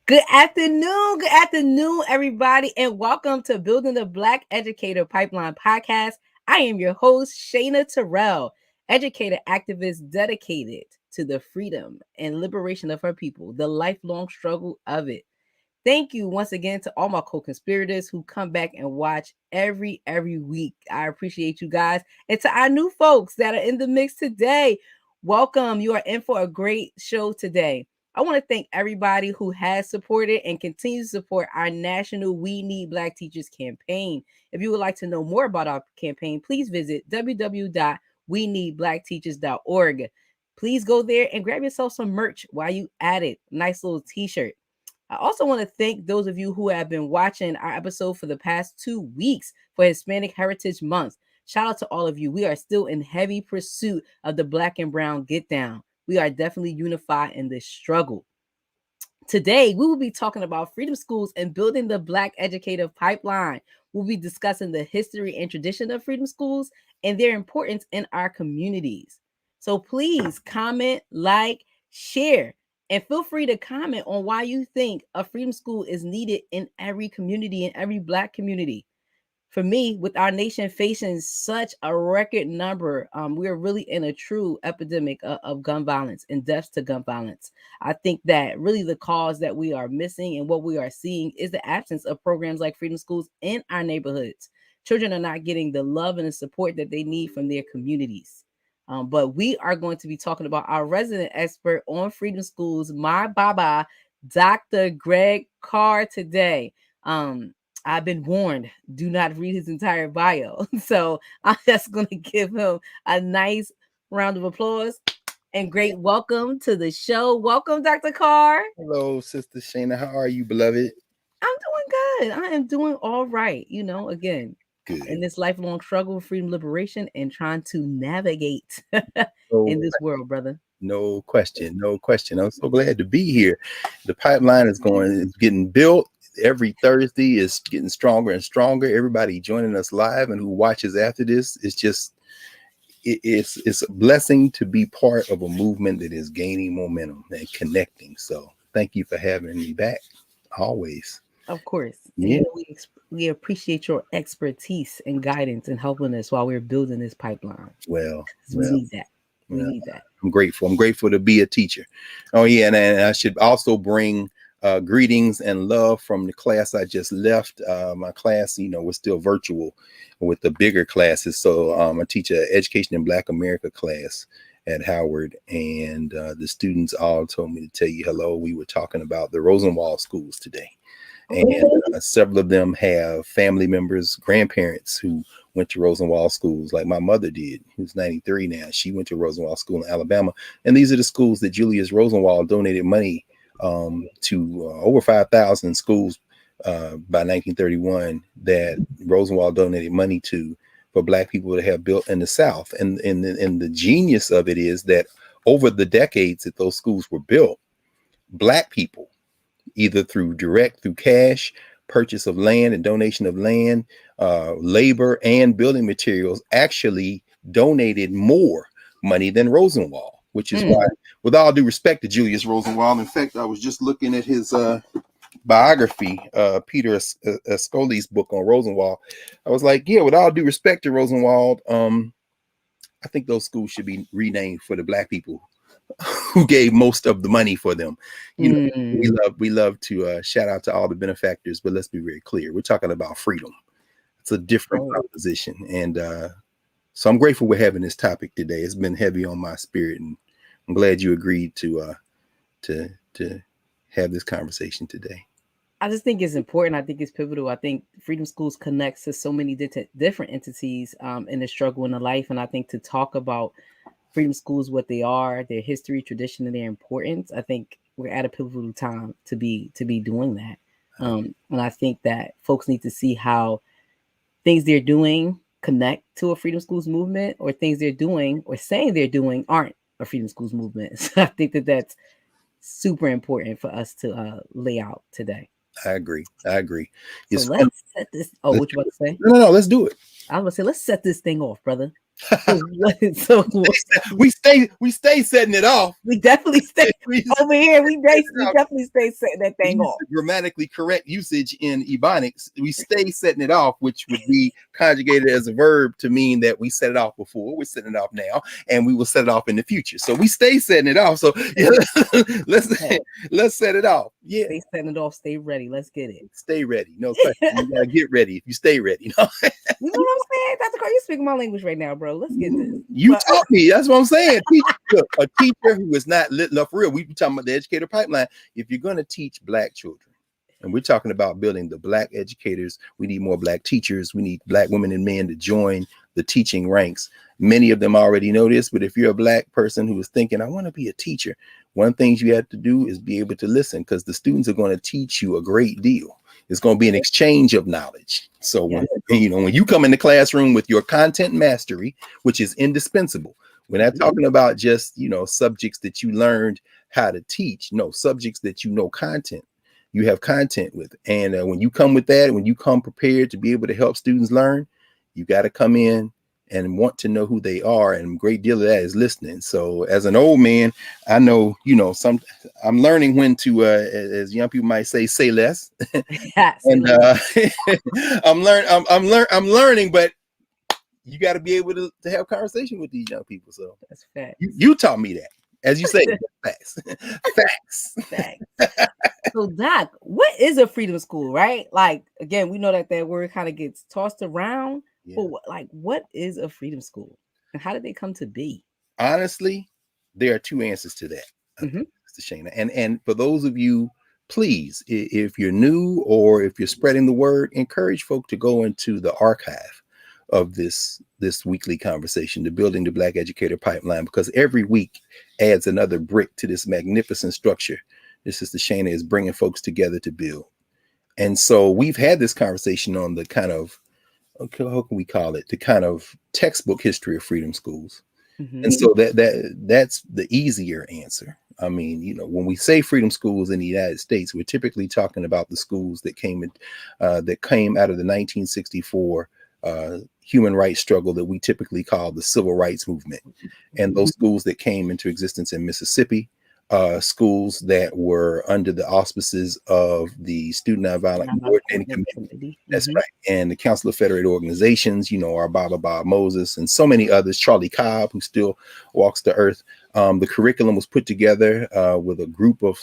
Good afternoon, everybody, and welcome to Building the Black Educator Pipeline Podcast. I am your host, Shayna Terrell, educator activist dedicated to the freedom and liberation of her people, the lifelong struggle of it. Thank you once again to all my co-conspirators who come back and watch every week. I appreciate you guys. And to our new folks that are in the mix today, welcome. You are in for a great show today. I want to thank everybody who has supported and continues to support our national We Need Black Teachers campaign. If you would like to know more about our campaign, please visit www.weneedblackteachers.org. Please go there and grab yourself some merch while you at it. Nice little t-shirt. I also want to thank those of you who have been watching our episode for the past 2 weeks for Hispanic Heritage Month. Shout out to all of you. We are still in heavy pursuit of the Black and Brown Get Down. We are definitely unified in this struggle. Today, we will be talking about freedom schools and building the Black educative pipeline. We'll be discussing the history and tradition of freedom schools and their importance in our communities. So please comment, like, share, and feel free to comment on why you think a freedom school is needed in every community, in every Black community. For me, with our nation facing such a record number, we're really in a true epidemic of gun violence and deaths to gun violence. I think that really the cause that we are missing and what we are seeing is the absence of programs like freedom schools in our neighborhoods. Children are not getting the love and the support that they need from their communities. But we are going to be talking about our resident expert on freedom schools, my Baba, Dr. Greg Carr, today. I've been warned, do not read his entire bio. So I'm just going to give him a nice round of applause and great welcome to the show. Welcome, Dr. Carr. Hello, Sister Shayna. How are you, beloved? I'm doing good. I am doing all right. Again, Good. in this lifelong struggle, freedom, liberation, and trying to navigate So, in this world, brother. no question. I'm so glad to be here. The pipeline is getting built. Every Thursday is getting stronger and stronger. Everybody joining us live and who watches after this, it's a blessing to be part of a movement that is gaining momentum and connecting. So thank you for having me back. Always. Of course. Yeah. We appreciate your expertise and guidance and helping us while we're building this pipeline. We need that. We need that. I'm grateful to be a teacher. Oh yeah, and I should also bring greetings and love from the class I just left. My class, was still virtual with the bigger classes. So I teach an Education in Black America class at Howard, and the students all told me to tell you hello. We were talking about the Rosenwald schools today. And several of them have family members, grandparents who went to Rosenwald schools, like my mother did, who's 93 now. She went to Rosenwald School in Alabama. And these are the schools that Julius Rosenwald donated money to over 5,000 schools by 1931 that Rosenwald donated money to for Black people to have built in the South. And the genius of it is that over the decades that those schools were built, Black people, either through cash, purchase of land and donation of land, labor and building materials, actually donated more money than Rosenwald, which is why, with all due respect to Julius Rosenwald, in fact, I was just looking at his biography, Peter Ascoli's book on Rosenwald. I was like, yeah, with all due respect to Rosenwald, I think those schools should be renamed for the Black people who gave most of the money for them. We love to shout out to all the benefactors, but let's be very clear. We're talking about freedom. It's a different proposition. And so I'm grateful we're having this topic today. It's been heavy on my spirit, and I'm glad you agreed to have this conversation today. I just think it's important. I think it's pivotal. I think freedom schools connects to so many different entities in the struggle in the life. And I think to talk about freedom schools, what they are, their history, tradition, and their importance, I think we're at a pivotal time to be doing that. And I think that folks need to see how things they're doing connect to a freedom schools movement, or things they're doing or saying they're doing aren't a freedom schools movement. So I think that that's super important for us to lay out today. I agree. So let's set this. Oh, what you about to say? No, let's do it. I was going to say, let's set this thing off, brother. So what? So We stay setting it off. we definitely stay We over here. We definitely stay setting that thing use off. the grammatically correct usage in Ebonics. We stay setting it off, which would be conjugated as a verb to mean that we set it off before, we're setting it off now, and we will set it off in the future. So we stay setting it off. So yeah, let's Okay. let's set it off. Yeah. Stay setting it off. Stay ready. Let's get it. Stay ready. No question. You gotta get ready if you stay ready. You know what I'm saying? Dr. Carr, you speaking my language right now, bro. Let's get this. You But taught me. That's what I'm saying. Look, a teacher who is not lit enough for real. We be talking about the educator pipeline. If you're going to teach Black children, and we're talking about building the Black educators, we need more Black teachers. We need Black women and men to join the teaching ranks. Many of them already know this, but if you're a Black person who is thinking, I want to be a teacher, one thing you have to do is be able to listen, because the students are going to teach you a great deal. It's going to be an exchange of knowledge. So when you come in the classroom with your content mastery, which is indispensable, we're not talking about just, subjects that you learned how to teach. No, subjects that content. You have content with. And when you come with that, when you come prepared to be able to help students learn, you got to come in and want to know who they are. And a great deal of that is listening. So as an old man, I know, I'm learning when to, as young people might say less. yeah, And I'm learning, but you got to be able to have conversation with these young people. So that's fact. You taught me that, as you say, facts. So Doc, what is a freedom school, right? Like, again, we know that word kind of gets tossed around. Yeah. But what is a freedom school, and how did they come to be? Honestly, there are two answers to that, Mr. Shana. And for those of you, please, if you're new or if you're spreading the word, encourage folk to go into the archive of this weekly conversation, the Building the Black Educator Pipeline, because every week adds another brick to this magnificent structure. This is the Shana is bringing folks together to build. And so we've had this conversation on the kind of, how can we call it, the kind of textbook history of freedom schools. And so that's the easier answer. I mean, when we say freedom schools in the United States, we're typically talking about the schools that came out of the 1964 human rights struggle that we typically call the civil rights movement. And those schools that came into existence in Mississippi, schools that were under the auspices of the Student Nonviolent Coordinating Committee. That's right. And the Council of Federated Organizations, our Bob Moses and so many others, Charlie Cobb, who still walks the earth. The curriculum was put together with a group of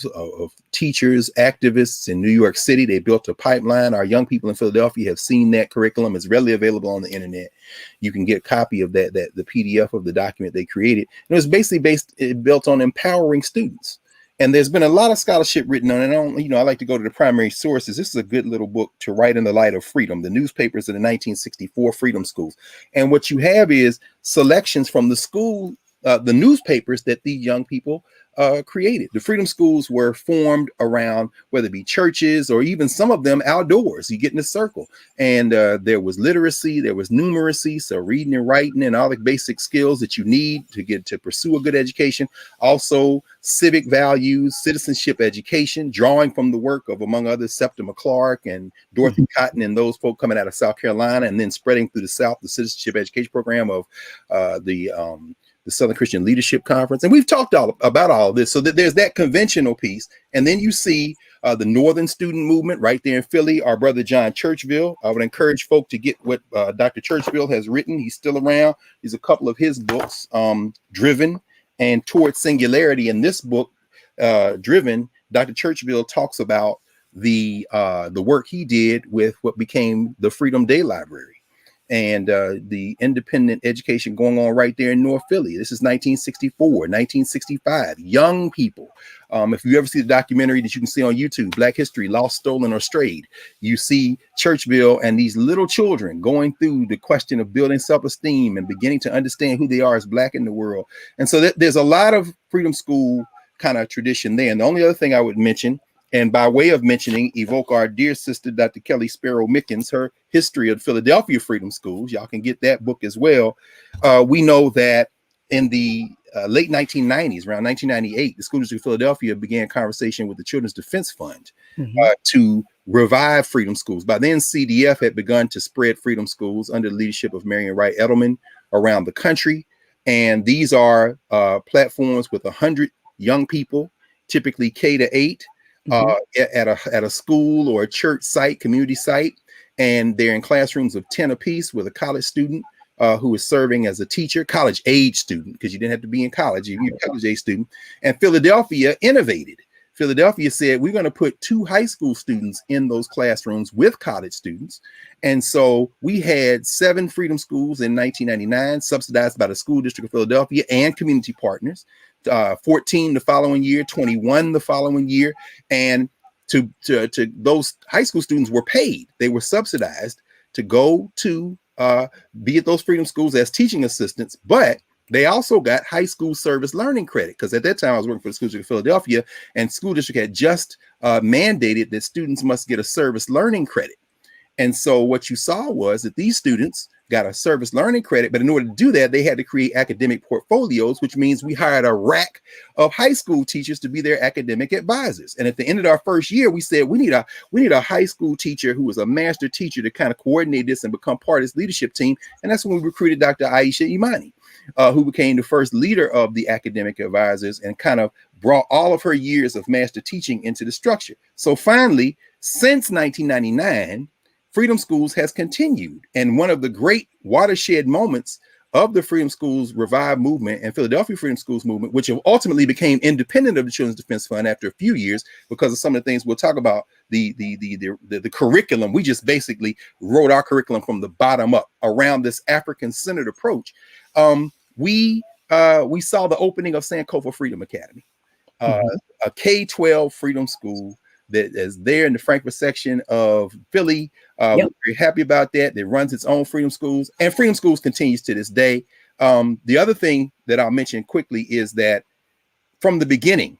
teachers, activists in New York City. They built a pipeline. Our young people in Philadelphia have seen that curriculum. It's readily available on the internet. You can get a copy of the PDF of the document they created. And it was basically built on empowering students. And there's been a lot of scholarship written on it. I like to go to the primary sources. This is a good little book, To Write in the Light of Freedom, the newspapers of the 1964 freedom schools. And what you have is selections from the newspapers that these young people created. The freedom schools were formed around, whether it be churches or even some of them outdoors. You get in a circle, and there was literacy, there was numeracy, so reading and writing and all the basic skills that you need to pursue a good education. Also, civic values, citizenship education, drawing from the work of, among others, Septima Clark and Dorothy Cotton and those folk coming out of South Carolina, and then spreading through the South, the citizenship education program of the Southern Christian Leadership Conference. And we've talked about all of this, so that there's that conventional piece. And then you see the Northern Student Movement right there in Philly, our brother John Churchville. I would encourage folk to get what Dr. Churchville has written. He's still around. There's a couple of his books, Driven and Toward Singularity. In this book, Driven, Dr. Churchville talks about the work he did with what became the Freedom Day Library and the independent education going on right there in North Philly. This is 1964, 1965. Young people. If you ever see the documentary that you can see on YouTube, Black History, Lost, Stolen, or Strayed, you see Churchville and these little children going through the question of building self-esteem and beginning to understand who they are as Black in the world. And so there's a lot of freedom school kind of tradition there. And the only other thing I would mention, and by way of mentioning, evoke our dear sister, Dr. Kelly Sparrow Mickens, her history of Philadelphia Freedom Schools. Y'all can get that book as well. We know that in the late 1990s, around 1998, the School District of Philadelphia began conversation with the Children's Defense Fund to revive freedom schools. By then, CDF had begun to spread freedom schools under the leadership of Marion Wright Edelman around the country. And these are platforms with 100 young people, typically K-8, Mm-hmm. at a school or a church site, community site. And they're in classrooms of 10 apiece with a college student who is serving as a teacher, college age student, because you didn't have to be in college, you're a college age student. And Philadelphia innovated. Philadelphia said, we're going to put 2 high school students in those classrooms with college students. And so we had 7 freedom schools in 1999, subsidized by the School District of Philadelphia and community partners, 14 the following year, 21 the following year. And to those high school students were paid. They were subsidized to go to be at those freedom schools as teaching assistants, but they also got high school service learning credit, because at that time I was working for the School District of Philadelphia, and school district had just mandated that students must get a service learning credit. And so what you saw was that these students got a service learning credit, but in order to do that, they had to create academic portfolios, which means we hired a rack of high school teachers to be their academic advisors. And at the end of our first year, we said we need a high school teacher who was a master teacher to kind of coordinate this and become part of this leadership team. And that's when we recruited Dr. Aisha Imani, who became the first leader of the academic advisors and kind of brought all of her years of master teaching into the structure. So finally, since 1999, Freedom Schools has continued. And one of the great watershed moments of the Freedom Schools Revive movement and Philadelphia Freedom Schools movement, which ultimately became independent of the Children's Defense Fund after a few years, because of some of the things we'll talk about, the curriculum. We just basically wrote our curriculum from the bottom up around this African-centered approach. We saw the opening of Sankofa Freedom Academy, a K-12 freedom school that is there in the Frankfurt section of Philly. We're very happy about that. It runs its own freedom schools, and freedom schools continues to this day. The other thing that I'll mention quickly is that from the beginning,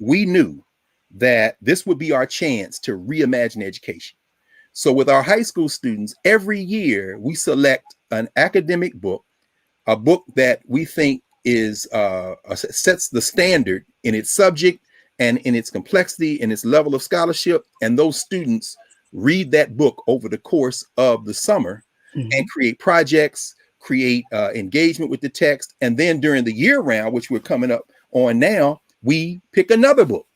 we knew that this would be our chance to reimagine education. So with our high school students, every year we select an academic book, a book that we think is sets the standard in its subject and in its complexity and its level of scholarship. And those students read that book over the course of the summer and create projects, create engagement with the text. And then during the year round, which we're coming up on now, we pick another book.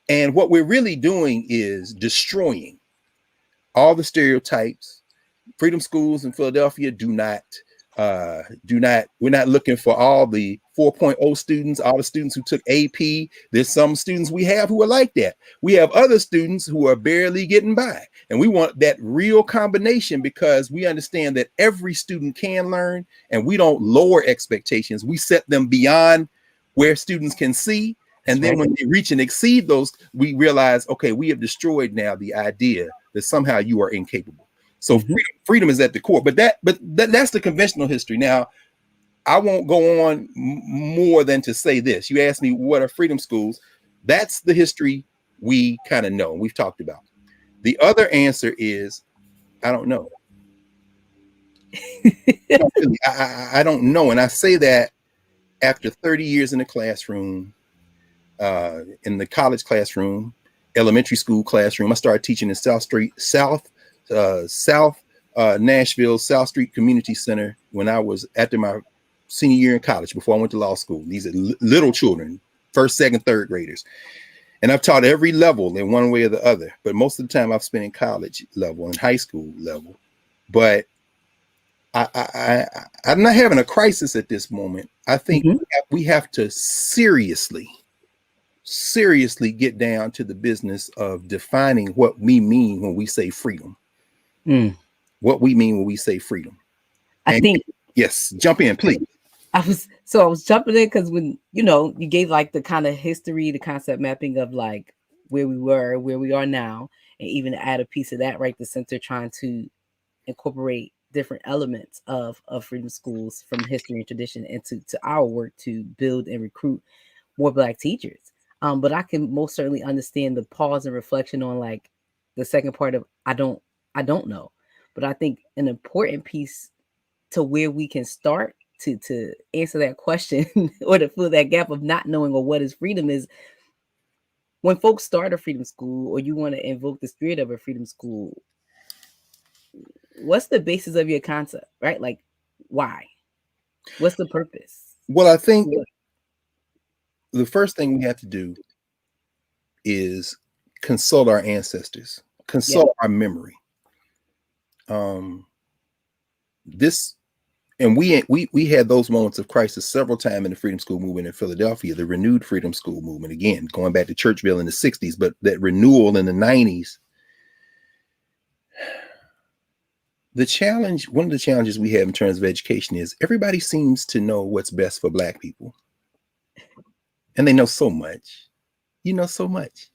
And what we're really doing is destroying all the stereotypes. Freedom schools in Philadelphia we're not looking for all the 4.0 students, all the students who took AP. There's some students we have who are like that. We have other students who are barely getting by. And we want that real combination, because we understand that every student can learn, and we don't lower expectations. We set them beyond where students can see. And then when they reach and exceed those, we realize, okay, we have destroyed now the idea that somehow you are incapable. So freedom is at the core, but that's the conventional history. Now, I won't go on more than to say this. You asked me what are freedom schools? That's the history we kind of know, we've talked about. The other answer is, I don't know. I don't know. And I say that after 30 years in the classroom, in the college classroom, elementary school classroom. I started teaching in Nashville, South Street Community Center when I was after my senior year in college, before I went to law school. These are little children, first, second, third graders. And I've taught every level in one way or the other, but most of the time I've spent in college level and high school level. But I'm not having a crisis at this moment. I think we have to seriously get down to the business of defining what we mean when we say freedom. What we mean when we say freedom. I think, yes, jump in, please. I was jumping in because when you gave like the kind of history, the concept mapping of like where we were, where we are now, and even add a piece of that right, the center trying to incorporate different elements of freedom schools from history and tradition into our work to build and recruit more Black teachers. But I can most certainly understand the pause and reflection on like the second part of I don't know. But I think an important piece to where we can start to answer that question or to fill that gap of not knowing or what is freedom is when folks start a freedom school or you want to invoke the spirit of a freedom school, what's the basis of your concept, right? Like, why? What's the purpose? Well, I think the first thing we have to do is consult our ancestors, consult our memory. This and we had those moments of crisis several times in the Freedom School movement in Philadelphia, the renewed Freedom School movement, again going back to Churchville in the 60s, but that renewal in the 90s. One of the challenges we have in terms of education is everybody seems to know what's best for Black people, and they know so much. You know so much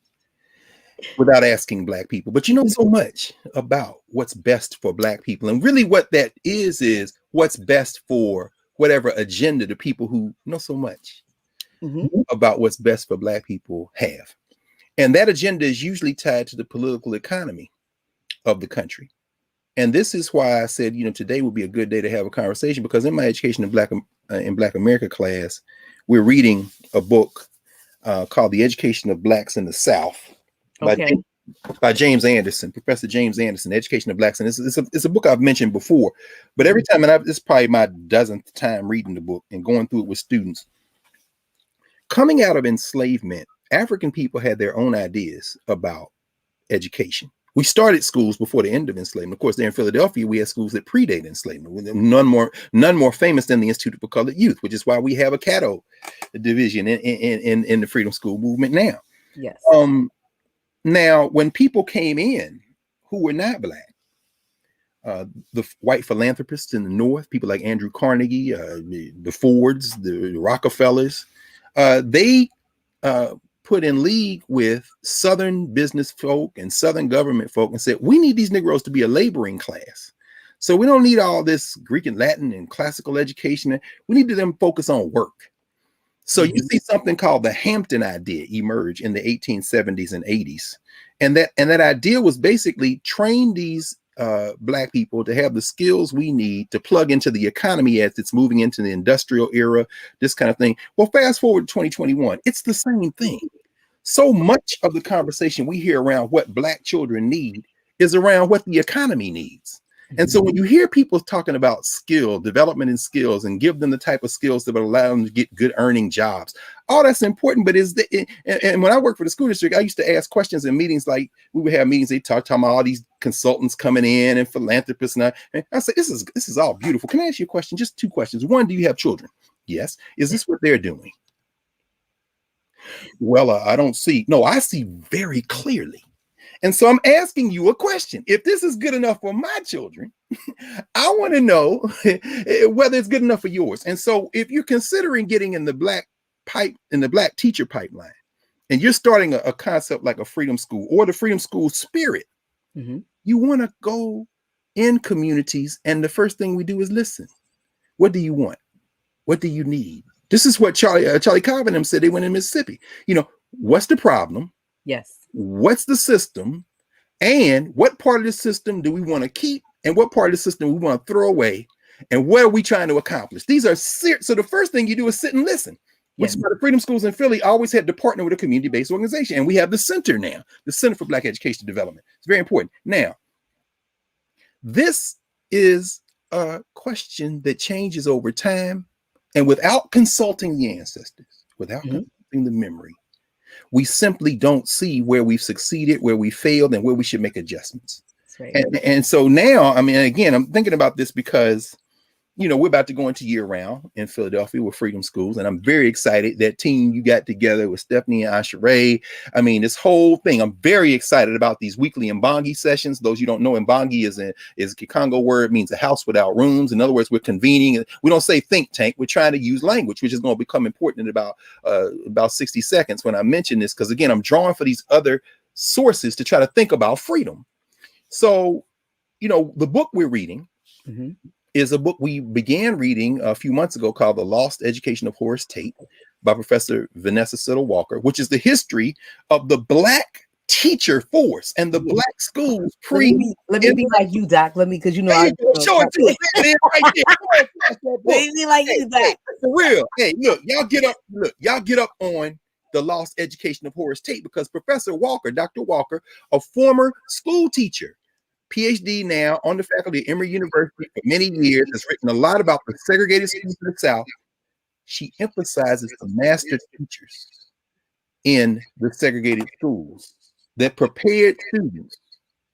without asking Black people, but you know so much about what's best for Black people. And really what that is what's best for whatever agenda the people who know so much about what's best for Black people have. And that agenda is usually tied to the political economy of the country. And this is why I said, today would be a good day to have a conversation, because in my education in Black America class, we're reading a book called The Education of Blacks in the South by James Anderson, Professor James Anderson, Education of Blacks. And it's a book I've mentioned before, but every time, and this is probably my dozenth time reading the book and going through it with students. Coming out of enslavement, African people had their own ideas about education. We started schools before the end of enslavement. Of course, there in Philadelphia, we had schools that predate enslavement. None more famous than the Institute for Colored Youth, which is why we have a Caddo division in the Freedom School movement now. Yes. Now, when people came in who were not Black, the white philanthropists in the North, people like Andrew Carnegie, the Fords, the Rockefellers, they put in league with Southern business folk and Southern government folk and said, we need these Negroes to be a laboring class. So we don't need all this Greek and Latin and classical education. We need them focus on work. So you see something called the Hampton idea emerge in the 1870s and 80s. And that idea was basically train these Black people to have the skills we need to plug into the economy as it's moving into the industrial era, this kind of thing. Well, fast forward to 2021, it's the same thing. So much of the conversation we hear around what Black children need is around what the economy needs. And so when you hear people talking about skill development and skills and give them the type of skills that will allow them to get good earning jobs, all that's important. But and when I worked for the school district, I used to ask questions in meetings. Like we would have meetings, they talk about all these consultants coming in and philanthropists. And I said, this is all beautiful. Can I ask you a question? Just two questions. One, do you have children? Yes. Is this what they're doing? Well, I don't see. No, I see very clearly. And so I'm asking you a question. If this is good enough for my children, I want to know whether it's good enough for yours. And so if you're considering getting in the Black teacher pipeline, and you're starting a concept like a Freedom School or the Freedom School spirit, you want to go in communities. And the first thing we do is listen. What do you want? What do you need? This is what Charlie Cobb and them said. They went in Mississippi. What's the problem? Yes. What's the system, and what part of the system do we want to keep, and what part of the system we want to throw away, and what are we trying to accomplish? These are serious. So the first thing you do is sit and listen, which is why the Freedom Schools in Philly always had to partner with a community-based organization. And we have the center now, the Center for Black Education Development. It's very important. Now, this is a question that changes over time, and without consulting the ancestors, without consulting the memory, we simply don't see where we've succeeded, where we failed, and where we should make adjustments. Right. And so now, I mean, again, I'm thinking about this because, we're about to go into year round in Philadelphia with Freedom Schools. And I'm very excited. That team you got together with Stephanie and Asheray. I mean, this whole thing, I'm very excited about these weekly Mbangi sessions. Those you don't know, Mbangi is a Kikongo word, means a house without rooms. In other words, we're convening. We don't say think tank. We're trying to use language, which is going to become important in about 60 seconds when I mention this. Because again, I'm drawing for these other sources to try to think about freedom. So, the book we're reading is a book we began reading a few months ago called The Lost Education of Horace Tate by Professor Vanessa Siddle Walker, which is the history of the Black teacher force and the Black schools Let me be like you, Doc. Because I show it to us right there. Let me be like you, Doc. For real. Hey, look, y'all get up on The Lost Education of Horace Tate, because Professor Walker, Dr. Walker, a former school teacher, PhD now on the faculty at Emory University for many years, has written a lot about the segregated schools in the South. She emphasizes the master teachers in the segregated schools that prepared students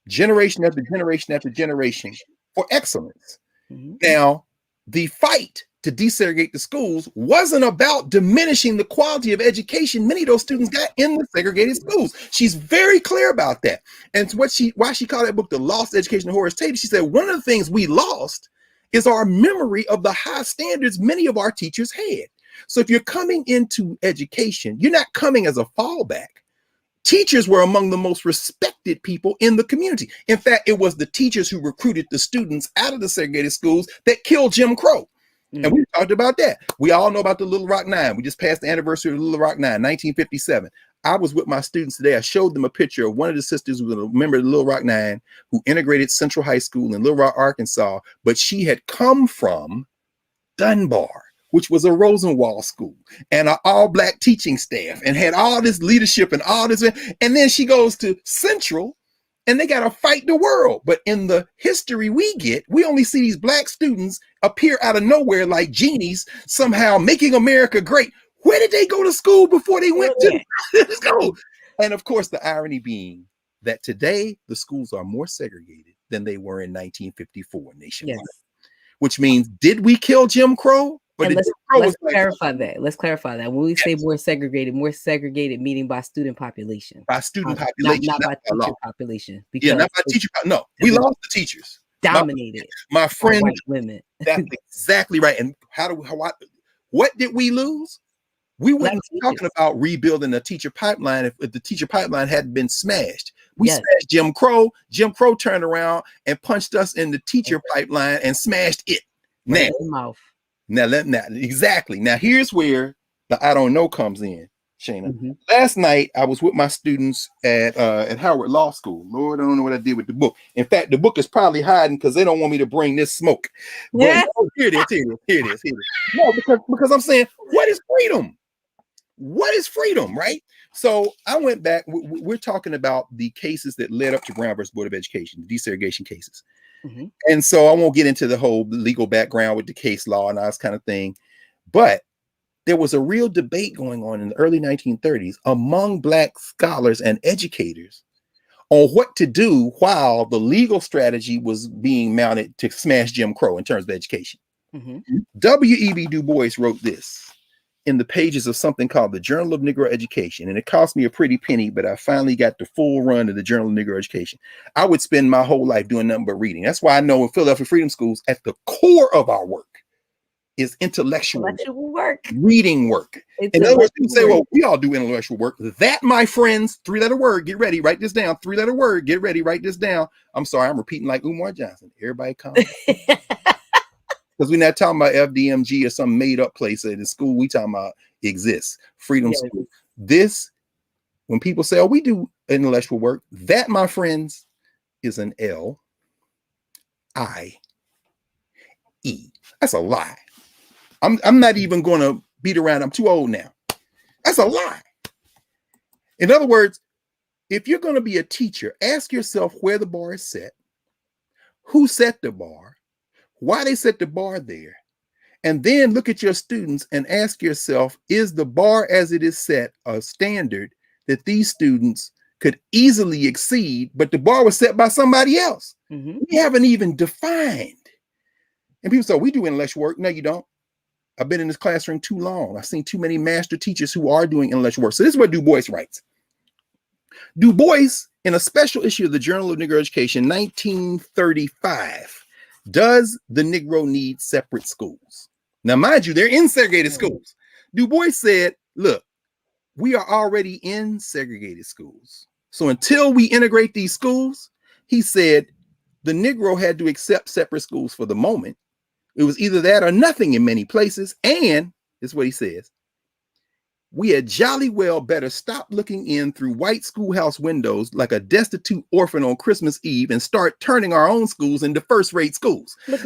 generation after generation after generation for excellence. Mhm. Now, the fight to desegregate the schools wasn't about diminishing the quality of education many of those students got in the segregated schools. She's very clear about that. And it's why she called that book The Lost Education of Horace Tate. She said one of the things we lost is our memory of the high standards many of our teachers had. So if you're coming into education, you're not coming as a fallback. Teachers were among the most respected people in the community. In fact, it was the teachers who recruited the students out of the segregated schools that killed Jim Crow. And we talked about that. We all know about the Little Rock Nine. We just passed the anniversary of the Little Rock Nine, 1957. I was with my students today. I showed them a picture of one of the sisters who was a member of the Little Rock Nine who integrated Central High School in Little Rock, Arkansas, but she had come from Dunbar, which was a Rosenwald school and an all-black teaching staff and had all this leadership and all this. And then she goes to Central and they got to fight the world. But in the history we get, we only see these black students appear out of nowhere like genies, somehow making America great. Where did they go to school before they went to school? And of course, the irony being that today the schools are more segregated than they were in 1954 nationwide. Yes. Which means, did we kill Jim Crow? And let's clarify that. Let's clarify that. When we say more segregated meaning by student population. By student population. Not by teacher population. Yeah, not by teacher. No, we lost the teachers. Dominated. My friend, white women. That's exactly right. And what did we lose? We weren't talking about rebuilding a teacher pipeline if the teacher pipeline hadn't been smashed. We smashed Jim Crow. Jim Crow turned around and punched us in the teacher pipeline and smashed it. Right in the mouth. Now, exactly. Now, here's where the I don't know comes in, Shana. Last night, I was with my students at Howard Law School. Lord, I don't know what I did with the book. In fact, the book is probably hiding because they don't want me to bring this smoke. But here it is. No, because I'm saying, what is freedom? What is freedom, right? So I went back. We're talking about the cases that led up to Brown versus Board of Education, the desegregation cases. And so I won't get into the whole legal background with the case law and all this kind of thing. But there was a real debate going on in the early 1930s among Black scholars and educators on what to do while the legal strategy was being mounted to smash Jim Crow in terms of education. W.E.B. Du Bois wrote this in the pages of something called the Journal of Negro Education. And it cost me a pretty penny, but I finally got the full run of the Journal of Negro Education. I would spend my whole life doing nothing but reading. That's why I know in Philadelphia Freedom Schools, at the core of our work is intellectual work. Reading work. In other words, people say, well, we all do intellectual work. That, my friends, three-letter word, get ready, write this down. Three-letter word, get ready, write this down. I'm sorry, I'm repeating like Umar Johnson. Everybody calm down. Because we're not talking about FDMG or some made-up place at the school. We talking about exists. Freedom School. This, when people say, oh, we do intellectual work, that, my friends, is an L-I-E. That's a lie. I'm not even going to beat around. I'm too old now. That's a lie. In other words, if you're going to be a teacher, ask yourself where the bar is set, who set the bar, why they set the bar there, and then look at your students and ask yourself, is the bar as it is set a standard that these students could easily exceed, but the bar was set by somebody else? We haven't even defined. And people say, we do intellectual work. No, you don't. I've been in this classroom too long. I've seen too many master teachers who are doing intellectual work. So this is what Du Bois writes. Du Bois, in a special issue of the Journal of Negro Education, 1935, does the Negro need separate schools? Now, mind you, they're in segregated schools. Du Bois said, look, we are already in segregated schools. So until we integrate these schools, he said, the Negro had to accept separate schools for the moment. It was either that or nothing in many places. And this is what he says. We had jolly well better stop looking in through white schoolhouse windows like a destitute orphan on Christmas Eve and start turning our own schools into first-rate schools. What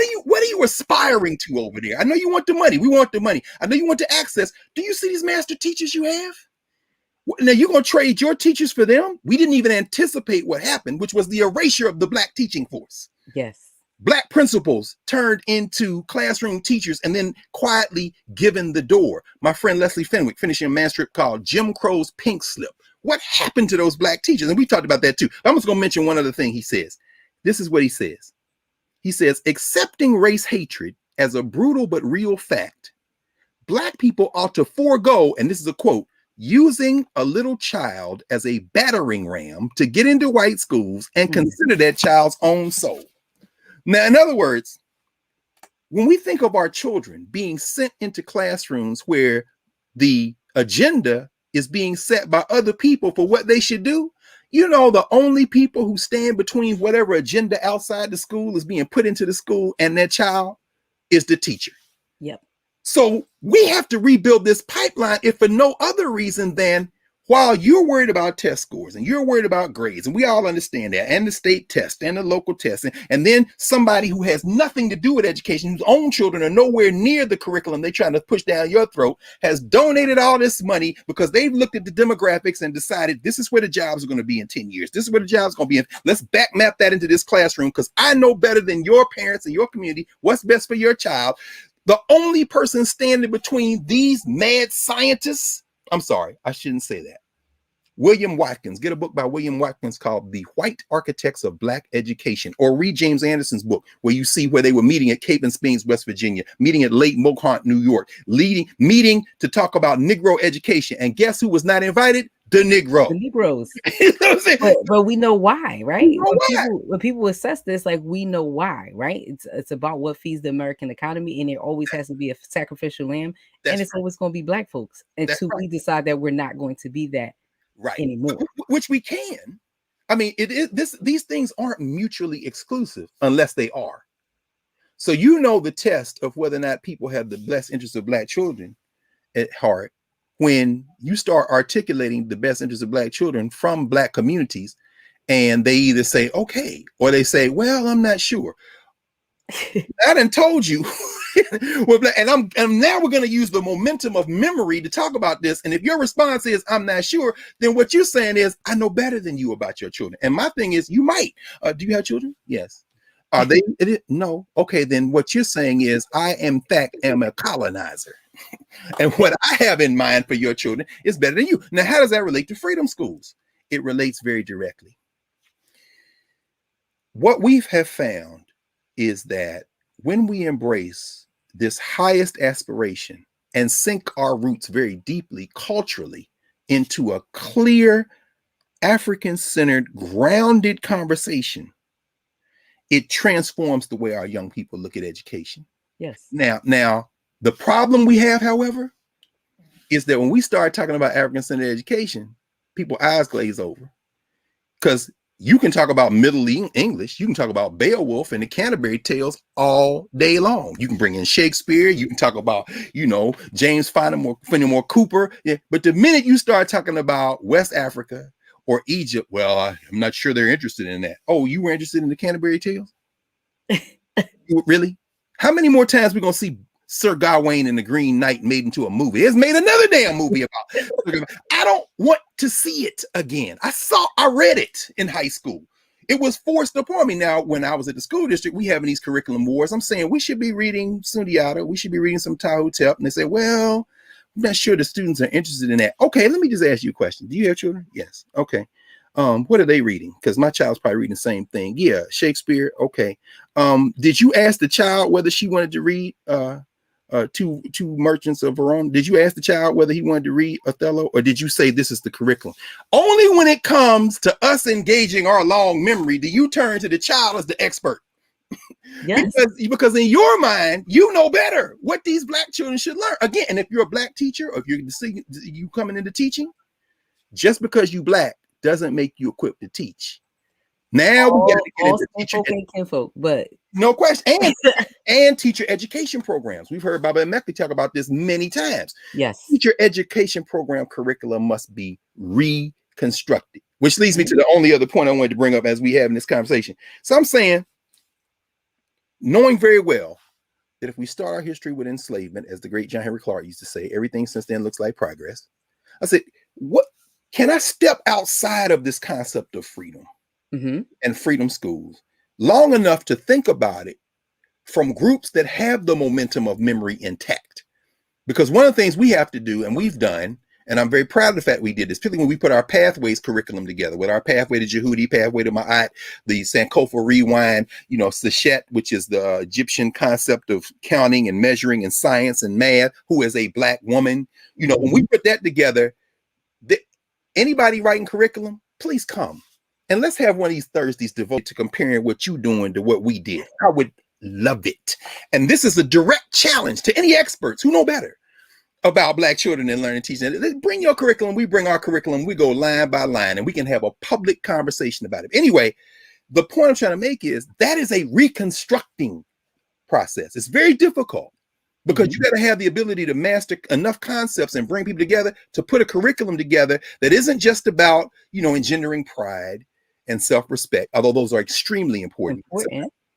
are you aspiring to over there? I know you want the money. We want the money. I know you want the access. Do you see these master teachers you have? Now you're going to trade your teachers for them? We didn't even anticipate what happened, which was the erasure of the black teaching force. Yes. Black principals turned into classroom teachers and then quietly given the door. My friend Leslie Fenwick finishing a manuscript called Jim Crow's Pink Slip. What happened to those black teachers? And we talked about that too. I'm just going to mention one other thing he says. This is what he says. He says, accepting race hatred as a brutal but real fact, black people ought to forego, and this is a quote, using a little child as a battering ram to get into white schools and consider that child's own soul. Now, in other words, when we think of our children being sent into classrooms where the agenda is being set by other people for what they should do, you know, the only people who stand between whatever agenda outside the school is being put into the school and that child is the teacher. Yep. So we have to rebuild this pipeline, if for no other reason than while you're worried about test scores and you're worried about grades, and we all understand that, and the state test and the local test, and then somebody who has nothing to do with education, whose own children are nowhere near the curriculum they're trying to push down your throat, has donated all this money because they've looked at the demographics and decided this is where the jobs are going to be in 10 years. This is where the jobs are going to be in. Let's back map that into this classroom because I know better than your parents and your community what's best for your child. The only person standing between these mad scientists, I'm sorry, I shouldn't say that. William Watkins, get a book by William Watkins called The White Architects of Black Education, or read James Anderson's book where you see where they were meeting at Cape and Springs, West Virginia, meeting at Lake Mohawk, New York, meeting to talk about Negro education. And guess who was not invited? The Negro. The Negroes. You know what I'm saying? But we know why, right? We know why. When people assess this, like we know why, right? It's about what feeds the American economy, and there always has to be a sacrificial lamb, and it's always going to be black folks until we decide that we're not going to be that anymore. Which we can. I mean, it is these things aren't mutually exclusive unless they are. So you know the test of whether or not people have the best interests of black children at heart when you start articulating the best interests of black children from black communities, and they either say okay or they say, well, I'm not sure. I done told you. and now we're going to use the momentum of memory to talk about this. And if your response is I'm not sure, then what you're saying is I know better than you about your children. And my thing is you might. Do you have children? Yes. Are they? No. Okay, then what you're saying is I in fact am a colonizer. And what I have in mind for your children is better than you. Now, how does that relate to freedom schools? It relates very directly. What we have found is that when we embrace this highest aspiration and sink our roots very deeply culturally into a clear, African-centered, grounded conversation, it transforms the way our young people look at education. Yes. Now, the problem we have, however, is that when we start talking about African-centered education, people's eyes glaze over. Because you can talk about Middle English, you can talk about Beowulf and the Canterbury Tales all day long. You can bring in Shakespeare, you can talk about, James Fenimore Cooper. Yeah, but the minute you start talking about West Africa or Egypt, well, I'm not sure they're interested in that. Oh, you were interested in the Canterbury Tales? Really? How many more times are we going to see Sir Gawain and the Green Knight made into a movie? It's made another damn movie about it. I don't want to see it again. I read it in high school. It was forced upon me. Now, when I was at the school district, we having these curriculum wars. I'm saying we should be reading Sundiata. We should be reading some Tahotep. And they say, well, I'm not sure the students are interested in that. Okay, let me just ask you a question. Do you have children? Yes. Okay. What are they reading? Because my child's probably reading the same thing. Yeah, Shakespeare. Okay. Did you ask the child whether she wanted to read two Merchants of Verona? Did you ask the child whether he wanted to read Othello, or did you say this is the curriculum? Only when it comes to us engaging our long memory do you turn to the child as the expert. Yes. because in your mind, you know better what these black children should learn. Again, and if you're a black teacher, or if you coming into teaching, just because you black doesn't make you equipped to teach. Now we got to get into teacher kinfolk, but no question. And teacher education programs. We've heard Baba Meckley talk about this many times. Yes. Teacher education program curriculum must be reconstructed, which leads me to the only other point I wanted to bring up as we have in this conversation. So I'm saying, knowing very well that if we start our history with enslavement, as the great John Henry Clark used to say, everything since then looks like progress. I said, what Can I step outside of this concept of freedom Mm-hmm. and freedom schools long enough to think about it from groups that have the momentum of memory intact? Because one of the things we have to do, and we've done, and I'm very proud of the fact we did this, particularly when we put our pathways curriculum together with our pathway to Jehudi, pathway to Ma'at, the Sankofa rewind, Sachet, which is the Egyptian concept of counting and measuring and science and math, who is a Black woman. When we put that together, anybody writing curriculum, please come. And let's have one of these Thursdays devoted to comparing what you're doing to what we did. I would love it. And this is a direct challenge to any experts who know better about Black children and learning and teaching. Bring your curriculum, we bring our curriculum, we go line by line, and we can have a public conversation about it. Anyway, the point I'm trying to make is that is a reconstructing process. It's very difficult because you got to have the ability to master enough concepts and bring people together to put a curriculum together that isn't just about, engendering pride and self-respect, although those are extremely important.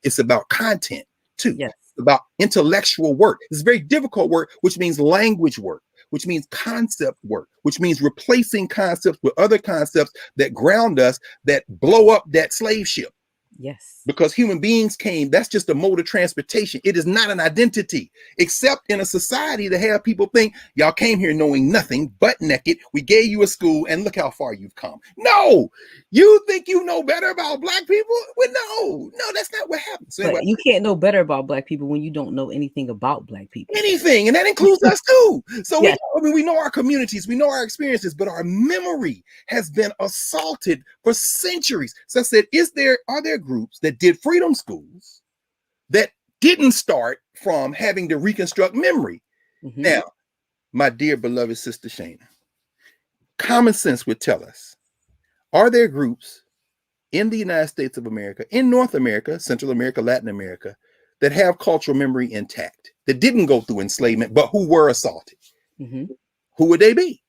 It's about content too. Yes. About intellectual work. It's very difficult work, which means language work, which means concept work, which means replacing concepts with other concepts that ground us, that blow up that slave ship. Yes. Because human beings came, that's just a mode of transportation. It is not an identity, except in a society that have people think y'all came here knowing nothing but naked. We gave you a school and look how far you've come. No, you think you know better about Black people? Well, no, that's not what happens. So anyway, but you can't know better about Black people when you don't know anything about Black people. Anything, and that includes us too. So yes. we know our communities, we know our experiences, but our memory has been assaulted for centuries. So I said, are there groups that did freedom schools that didn't start from having to reconstruct memory? Now, my dear beloved sister Shana, common sense would tell us, are there groups in the United States of America, in North America, Central America, Latin America, that have cultural memory intact, that didn't go through enslavement, but who were assaulted? Who would they be?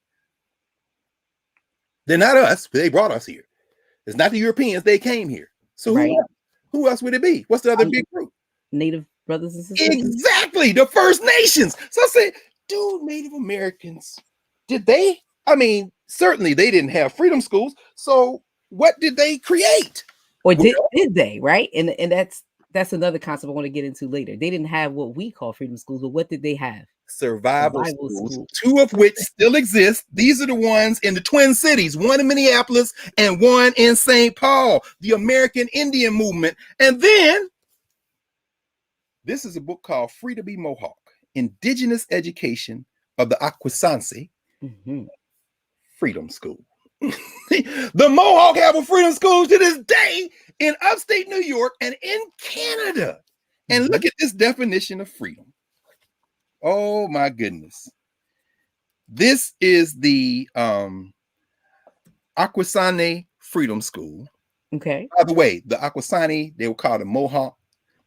They're not us, but they brought us here. It's not the Europeans, they came here. So who else would it be? What's the other big group? Native brothers and sisters. Exactly, the First Nations. So I say, dude, Native Americans, did they? I mean, certainly they didn't have freedom schools. So what did they create? Or did they, right? And that's another concept I want to get into later. They didn't have what we call freedom schools, but what did they have? Survival schools, two of which still exist. These are the ones in the Twin Cities, one in Minneapolis and one in St. Paul, the American Indian movement. And then this is a book called Free to Be Mohawk, Indigenous Education of the Akwesasne Freedom School. The Mohawk have a freedom school to this day in upstate New York and in Canada. And look at this definition of freedom. Oh my goodness. This is the Akwesasne Freedom School. Okay. By the way, the Akwesasne, they were called the Mohawk.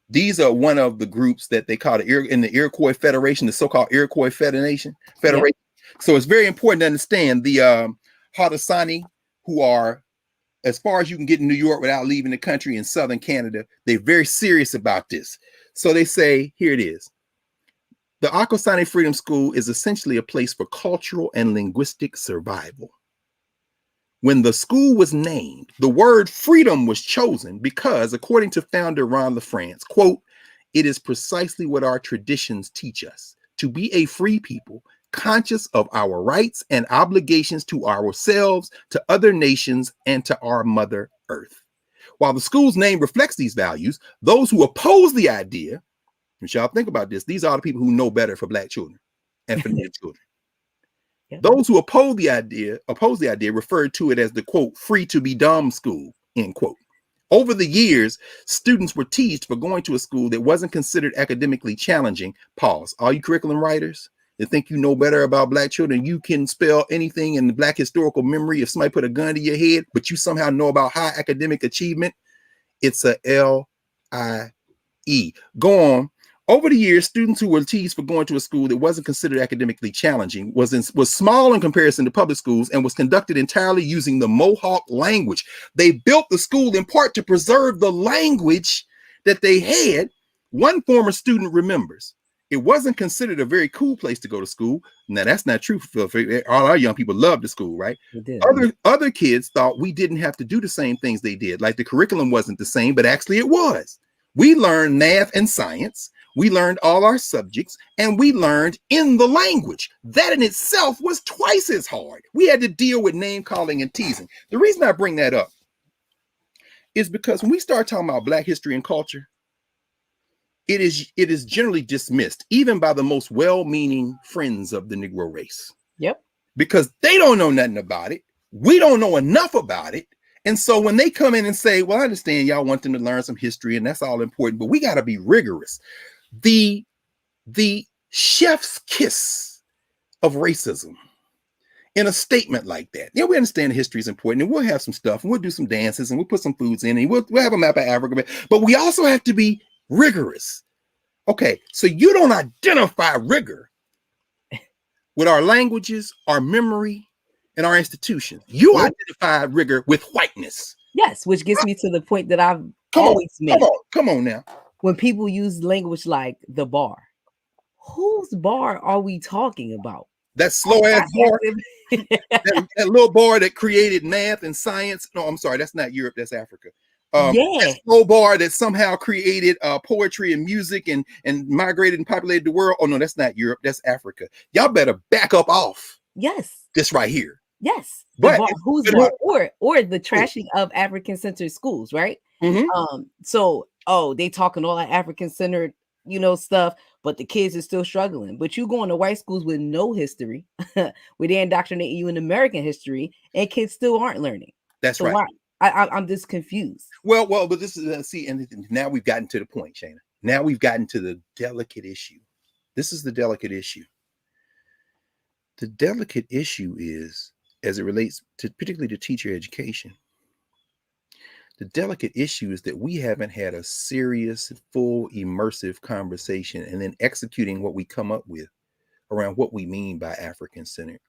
These are one of the groups that they call in the Iroquois Federation, the so-called Iroquois Federation. Yep. So it's very important to understand the Haudenosaunee, who are, as far as you can get in New York without leaving the country, in southern Canada, they're very serious about this. So they say, here it is. The Akwesasne Freedom School is essentially a place for cultural and linguistic survival. When the school was named, the word freedom was chosen because, according to founder Ron LaFrance, quote, "It is precisely what our traditions teach us, to be a free people, conscious of our rights and obligations to ourselves, to other nations, and to our Mother Earth." While the school's name reflects these values, those who oppose the idea, and y'all think about this, these are the people who know better for Black children and for Native children. Yep. Those who oppose the idea referred to it as the, quote, "free to be dumb school," end quote. Over the years, students were teased for going to a school that wasn't considered academically challenging. Pause. All you curriculum writers that think you know better about Black children, you can spell anything in the Black historical memory. If somebody put a gun to your head, but you somehow know about high academic achievement, it's a L-I-E. Go on. Over the years, students who were teased for going to a school that wasn't considered academically challenging was small in comparison to public schools and was conducted entirely using the Mohawk language. They built the school in part to preserve the language that they had. One former student remembers, It wasn't considered a very cool place to go to school. Now that's not true. All our young people loved the school, right? They did. Other kids thought we didn't have to do the same things they did. Like the curriculum wasn't the same, but actually it was. We learned math and science. We learned all our subjects, and we learned in the language. That in itself was twice as hard. We had to deal with name calling and teasing. The reason I bring that up is because when we start talking about Black history and culture, it is generally dismissed, even by the most well-meaning friends of the Negro race. Yep. Because they don't know nothing about it. We don't know enough about it. And so when they come in and say, well, I understand y'all want them to learn some history and that's all important, but we got to be rigorous. The chef's kiss of racism in a statement like that. Yeah, we understand history is important and we'll have some stuff and we'll do some dances and we'll put some foods in and we'll have a map of Africa, but we also have to be rigorous. Okay, so you don't identify rigor with our languages, our memory, and our institutions. You identify rigor with whiteness. Yes, which gets me to the point that I've always made. Come on now. When people use language like the bar, whose bar are we talking about? That slow ass bar, that little bar that created math and science. No, I'm sorry, that's not Europe, that's Africa. That slow bar that somehow created poetry and music and migrated and populated the world. Oh no, that's not Europe, that's Africa. Y'all better back up off. Yes. This right here. Yes. But who's bar or the trashing of African-centered schools, right? Mm-hmm. So they talking all that African-centered, stuff, but the kids are still struggling. But you going to white schools with no history, where they indoctrinate you in American history, and kids still aren't learning. That's so right. Why? I'm just confused. Well, but this is see, and now we've gotten to the point, Shana. Now we've gotten to the delicate issue. This is the delicate issue. The delicate issue is, as it relates to particularly to teacher education, the delicate issue is that we haven't had a serious, full, immersive conversation and then executing what we come up with around what we mean by African-centered.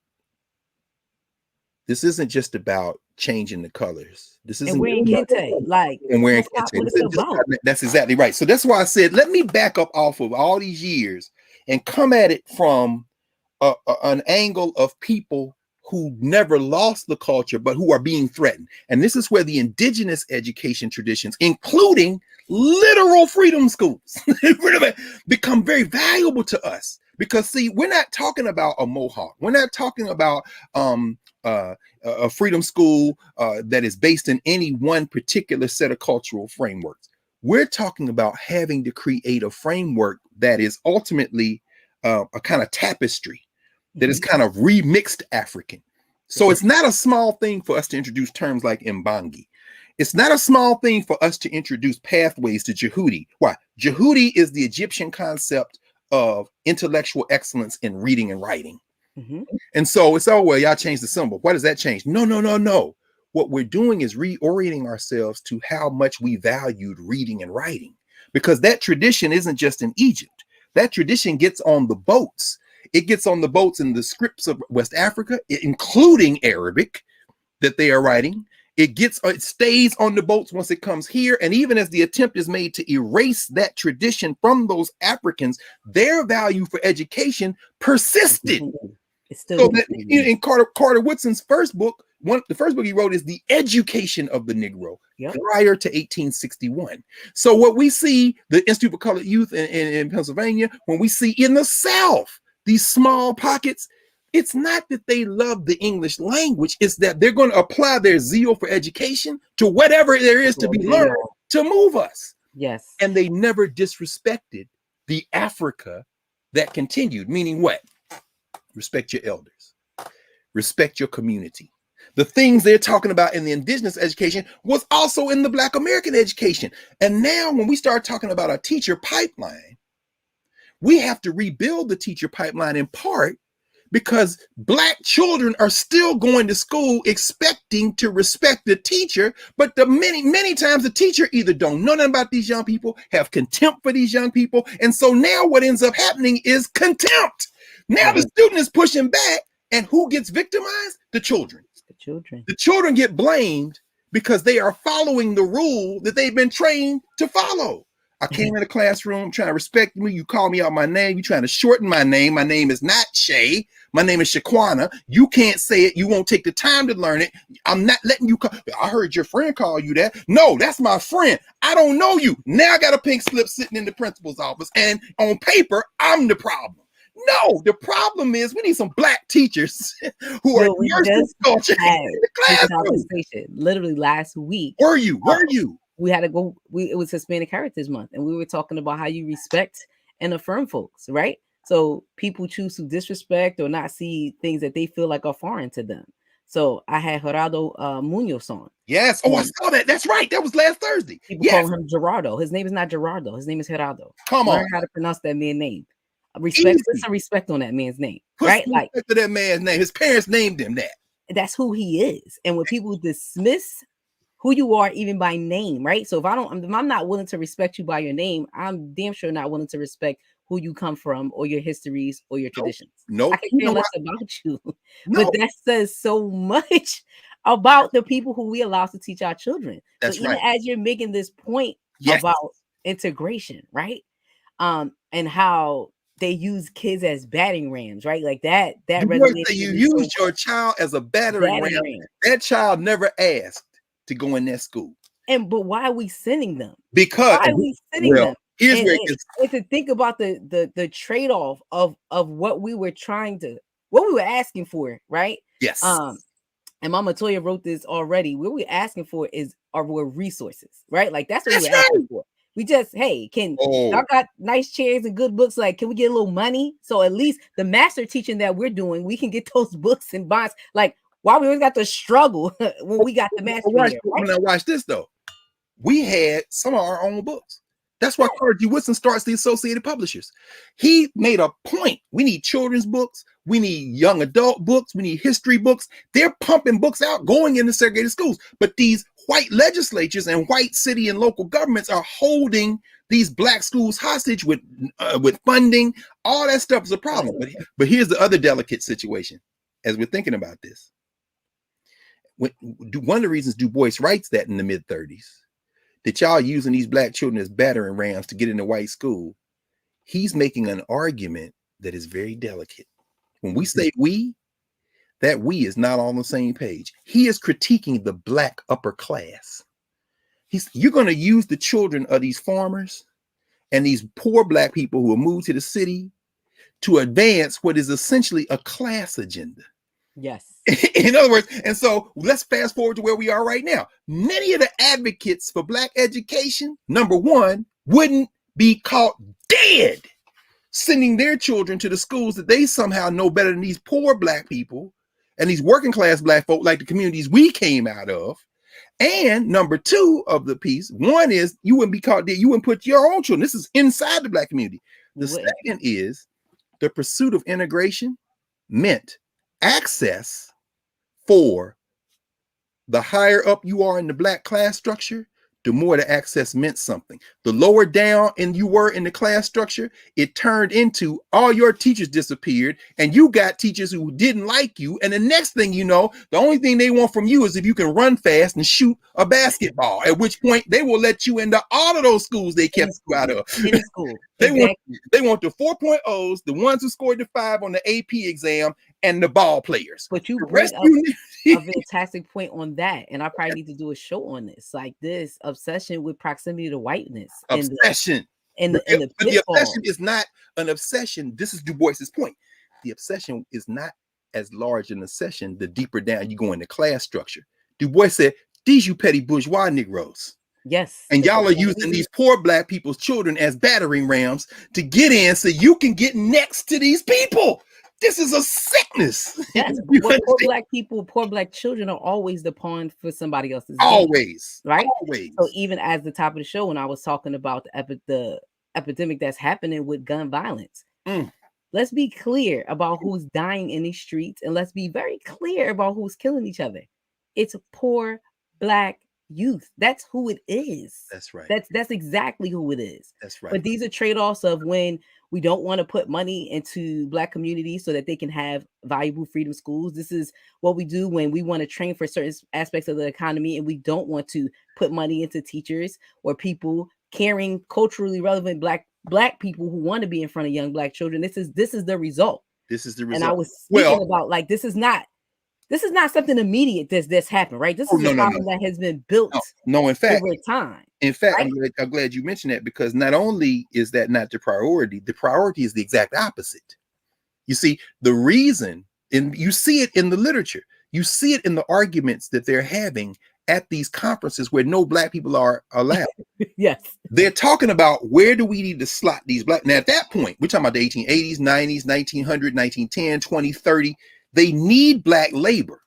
This isn't just about changing the colors. This isn't. And we're in Kente, and we're in Kente. That's exactly right. So that's why I said, let me back up off of all these years and come at it from an angle of people who never lost the culture, but who are being threatened. And this is where the indigenous education traditions, including literal freedom schools, become very valuable to us. Because see, we're not talking about a Mohawk. We're not talking about a freedom school that is based in any one particular set of cultural frameworks. We're talking about having to create a framework that is ultimately a kind of tapestry that is kind of remixed African. So it's not a small thing for us to introduce terms like Mbangi. It's not a small thing for us to introduce pathways to Jehudi. Why? Jehudi is the Egyptian concept of intellectual excellence in reading and writing. And so it's, well, y'all changed the symbol. Why does that change? No. What we're doing is reorienting ourselves to how much we valued reading and writing, because that tradition isn't just in Egypt. That tradition gets on the boats. It gets on the boats in the scripts of West Africa, including Arabic, that they are writing. It stays on the boats once it comes here. And even as the attempt is made to erase that tradition from those Africans, their value for education persisted. It's still in Carter Woodson's first book, the first book he wrote is The Education of the Negro, prior to 1861. So what we see, the Institute for Colored Youth in Pennsylvania, when we see in the South, these small pockets, it's not that they love the English language, it's that they're going to apply their zeal for education to whatever there is to be learned to move us. Yes. And they never disrespected the Africa that continued, meaning what? Respect your elders, respect your community. The things they're talking about in the indigenous education was also in the Black American education. And now when we start talking about a teacher pipeline, we have to rebuild the teacher pipeline in part because Black children are still going to school expecting to respect the teacher, but many times the teacher either don't know nothing about these young people, have contempt for these young people. And so now what ends up happening is contempt. Now the student is pushing back, and who gets victimized? The children. The children get blamed because they are following the rule that they've been trained to follow. I came in the classroom trying to respect me. You call me out my name. You trying to shorten my name. My name is not Shay. My name is Shaquana. You can't say it. You won't take the time to learn it. I'm not letting you call. I heard your friend call you that. No, that's my friend. I don't know you. Now I got a pink slip sitting in the principal's office, and on paper, I'm the problem. No, the problem is we need some black teachers who are Well, we nursing just culture had in the this classroom. conversation literally last week. Were you? Uh, Were you? we had to go. It was Hispanic Heritage Month, and we were talking about how you respect and affirm folks, right? So people choose to disrespect or not see things that they feel like are foreign to them. So I had Gerardo Munoz on, Yes. Oh, I and saw that. That's right. That was last Thursday. people Yes. call him Gerardo. His name is not Gerardo. His name is Gerardo. Come Learn on. how to pronounce that man's name. Respect, put Easy. some respect on that man's name, Put right? some Like respect to that man's name. His parents named him that. that's who he is. And when people dismiss who you are even by name, right? So if I'm not willing to respect you by your name, I'm damn sure not willing to respect who you come from or your histories or your Nope. traditions. I Nope. can You care know less what? about you, but No. that says so much about the people who we allow to teach our children. So That's even right. as you're making this point Yes. about integration, right? And how they use kids as batting rams, right? Like that The boys resonated say with you me so used your much. child as a battering Batting ram. ram. That child never asked to go in that school But why are we sending them? because, Why are we sending well, them? here's And, where it and, gets. and to think about the trade-off of what we were asking for, right? Yes. Um, and Mama Toya wrote this already. What we're asking for were resources, right? Like that's what we That's were asking right. for. We just, hey, y'all Oh, got nice chairs and good books? Like, can we get a little money? So at least the master teaching that we're doing, we can get those books and bonds. Like, why we always got to struggle when we got the mastery there, right? now watch this though. We had some of our own books. That's why Carr G. Woodson starts the Associated Publishers. He made a point. We need children's books. We need young adult books. We need history books. They're pumping books out, going into segregated schools. But these white legislatures and white city and local governments are holding these black schools hostage with funding. All that stuff is a problem. But here's the other delicate situation as we're thinking about this. One of the reasons Du Bois writes that in the mid-30s, that y'all using these black children as battering rams to get into white school, he's making an argument that is very delicate. When we say we, that we is not on the same page. He is critiquing the black upper class. You're going to use the children of these farmers and these poor black people who have moved to the city to advance what is essentially a class agenda. Yes. In other words, and so let's fast forward to where we are right now. Many of the advocates for black education, number one, wouldn't be caught dead sending their children to the schools that they somehow know better than these poor black people and these working class black folk, like the communities we came out of. And number two of the piece, one is you wouldn't be caught dead. You wouldn't put your own children. This is inside the black community. The second is the pursuit of integration meant access for the higher up you are in the black class structure, the more the access meant something. The lower down and you were in the class structure, it turned into all your teachers disappeared and you got teachers who didn't like you. And the next thing you know, the only thing they want from you is if you can run fast and shoot a basketball, at which point they will let you into all of those schools they kept you out of. Any school. They Exactly. want the 4.0s, the ones who scored the 5 on the AP exam, and the ball players. But you The bring rest up you a fantastic point on that, and I probably need to do a show on this, like this obsession with proximity to whiteness obsession. and But the the pitfalls. obsession is not an obsession. This is Du Bois's point. The obsession is not as large an obsession the deeper down you go in the class structure. Du Bois said, these you petty bourgeois Negroes. Yes. And y'all are using these poor black people's children as battering rams to get in so you can get next to these people. This is a sickness. Yes, but poor black people, poor black children are always the pawn for somebody else's game, always, right? Always. So even as the top of the show, when I was talking about the epidemic that's happening with gun violence, let's be clear about who's dying in these streets, and let's be very clear about who's killing each other. It's poor black youth. That's who it is. That's right. That's exactly who it is. That's right. But these are trade-offs of when we don't want to put money into black communities so that they can have valuable freedom schools. This is what we do when we want to train for certain aspects of the economy and we don't want to put money into teachers or people caring, culturally relevant black people who want to be in front of young black children. This is the result. This is the And I result. was Well, speaking about, like, this is not something immediate that's happened, right? This oh, is a no, no, no, problem that has been built no. over time. In fact, Right? I'm glad you mentioned that, because not only is that not the priority is the exact opposite. You see, the reason, and you see it in the literature, you see it in the arguments that they're having at these conferences where no black people are allowed. Yes. They're talking about, where do we need to slot these black? Now, at that point, we're talking about the 1880s, 90s, 1900, 1910, 2030. They need black labor.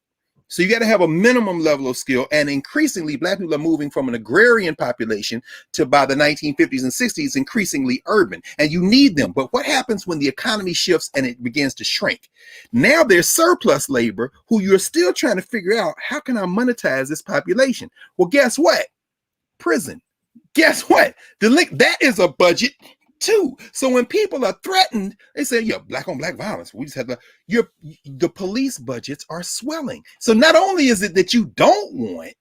So you got to have a minimum level of skill. And increasingly, black people are moving from an agrarian population to, by the 1950s and 60s, increasingly urban. And you need them. But what happens when the economy shifts and it begins to shrink? Now there's surplus labor who you're still trying to figure out, how can I monetize this population? Well, guess what? Prison. Guess what? That is a budget too. So when people are threatened, they say, yeah, black on black violence. We just have the police budgets are swelling. So not only is it that you don't want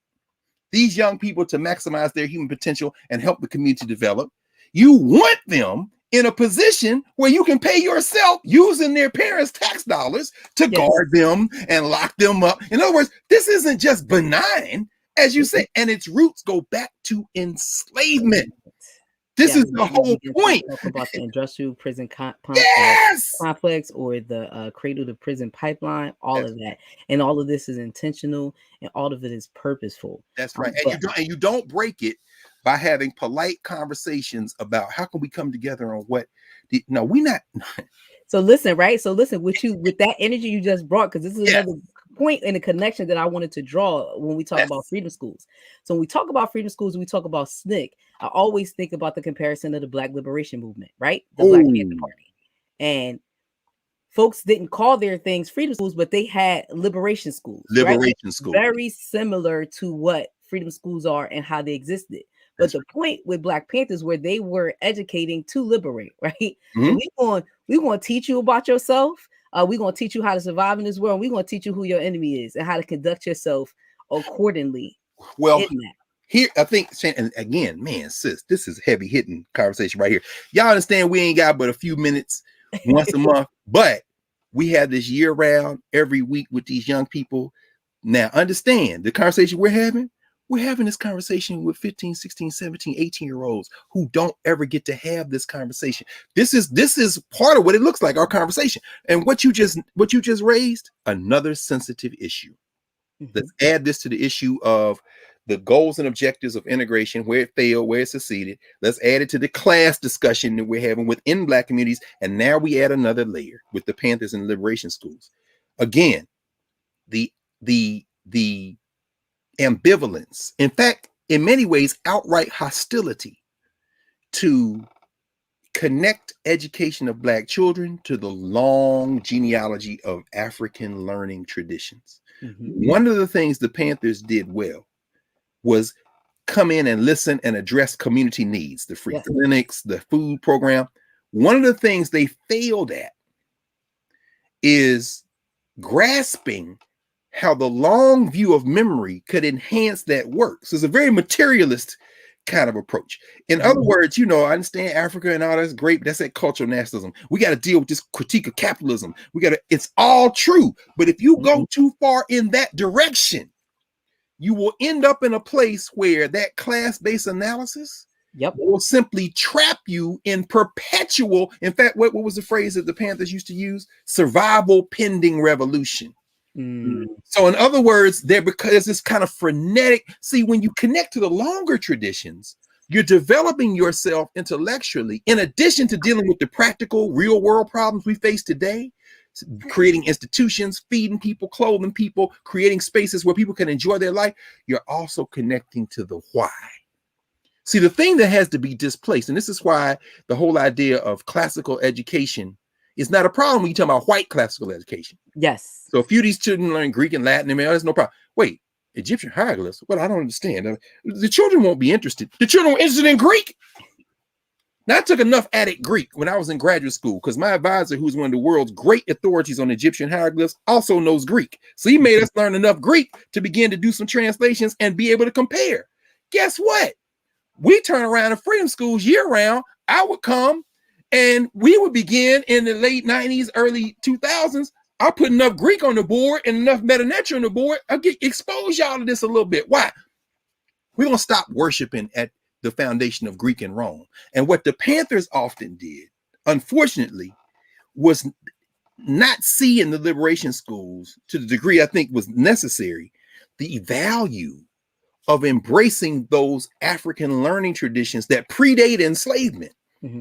these young people to maximize their human potential and help the community develop, you want them in a position where you can pay yourself using their parents' tax dollars to guard them and lock them up. In other words, this isn't just benign, as you say, and its roots go back to enslavement. This is the whole point. Talk about the industrial prison Yes! complex, or the cradle to prison pipeline, all of that. And all of this is intentional, and all of it is purposeful. That's right. And you don't break it by having polite conversations about how can we come together on what. No, we not. So listen, right? So listen, with that energy you just brought, because this is another point in the connection that I wanted to draw when we talk about freedom schools. So when we talk about freedom schools, we talk about SNCC. I always think about the comparison of the Black Liberation Movement, right? The Black Panther Party. And folks didn't call their things freedom schools, but they had liberation schools. Liberation schools. Very similar to what freedom schools are and how they existed. But the point with Black Panthers, where they were educating to liberate, right? Mm-hmm. So we're going to teach you about yourself. We're going to teach you how to survive in this world. We're going to teach you who your enemy is and how to conduct yourself accordingly. Well, here, I think, and again, man, sis, this is heavy hitting conversation right here. Y'all understand we ain't got but a few minutes once a month, but we have this year round, every week with these young people. Now, understand the conversation we're having. We're having this conversation with 15, 16, 17, 18-year-olds who don't ever get to have this conversation. This is part of what it looks like, our conversation. And what you just raised, another sensitive issue. Mm-hmm. Let's add this to the issue of the goals and objectives of integration, where it failed, where it succeeded. Let's add it to the class discussion that we're having within Black communities. And now we add another layer with the Panthers and liberation schools. Again, the ambivalence, in fact, in many ways, outright hostility to connect education of Black children to the long genealogy of African learning traditions. Mm-hmm. One of the things the Panthers did well was come in and listen and address community needs, the free clinics, the food program. One of the things they failed at is grasping how the long view of memory could enhance that work. So it's a very materialist kind of approach. In other words, I understand Africa and all that's great, but that's that cultural nationalism. We got to deal with this critique of capitalism. It's all true. But if you go too far in that direction, you will end up in a place where that class-based analysis will simply trap you in perpetual, in fact, what was the phrase that the Panthers used to use? Survival pending revolution. So in other words, because it's kind of frenetic. See, when you connect to the longer traditions, you're developing yourself intellectually, in addition to dealing with the practical real world problems we face today, creating institutions, feeding people, clothing people, creating spaces where people can enjoy their life. You're also connecting to the why. See, the thing that has to be displaced, and this is why the whole idea of classical education is not a problem when you talk about white classical education. Yes. So a few of these children learn Greek and Latin, and there's no problem. Wait, Egyptian hieroglyphs? Well, I don't understand. The children won't be interested. The children were interested in Greek. Now, I took enough Attic Greek when I was in graduate school because my advisor, who's one of the world's great authorities on Egyptian hieroglyphs, also knows Greek. So he made us learn enough Greek to begin to do some translations and be able to compare. Guess what? We turn around in freedom schools year round. I would come and we would begin in the late 90s, early 2000s. I put enough Greek on the board and enough Meta Natura on the board. I'll expose y'all to this a little bit. Why? We're going to stop worshiping at the foundation of Greek and Rome. And what the Panthers often did, unfortunately, was not see in the liberation schools to the degree I think was necessary the value of embracing those African learning traditions that predate enslavement.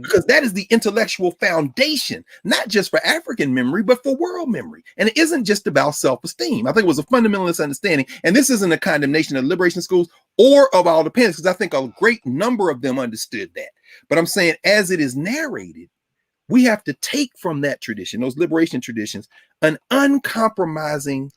Because that is the intellectual foundation, not just for African memory, but for world memory. And it isn't just about self-esteem. I think it was a fundamental misunderstanding. And this isn't a condemnation of liberation schools or of all the parents, because I think a great number of them understood that. But I'm saying, as it is narrated, we have to take from that tradition, those liberation traditions, an uncompromising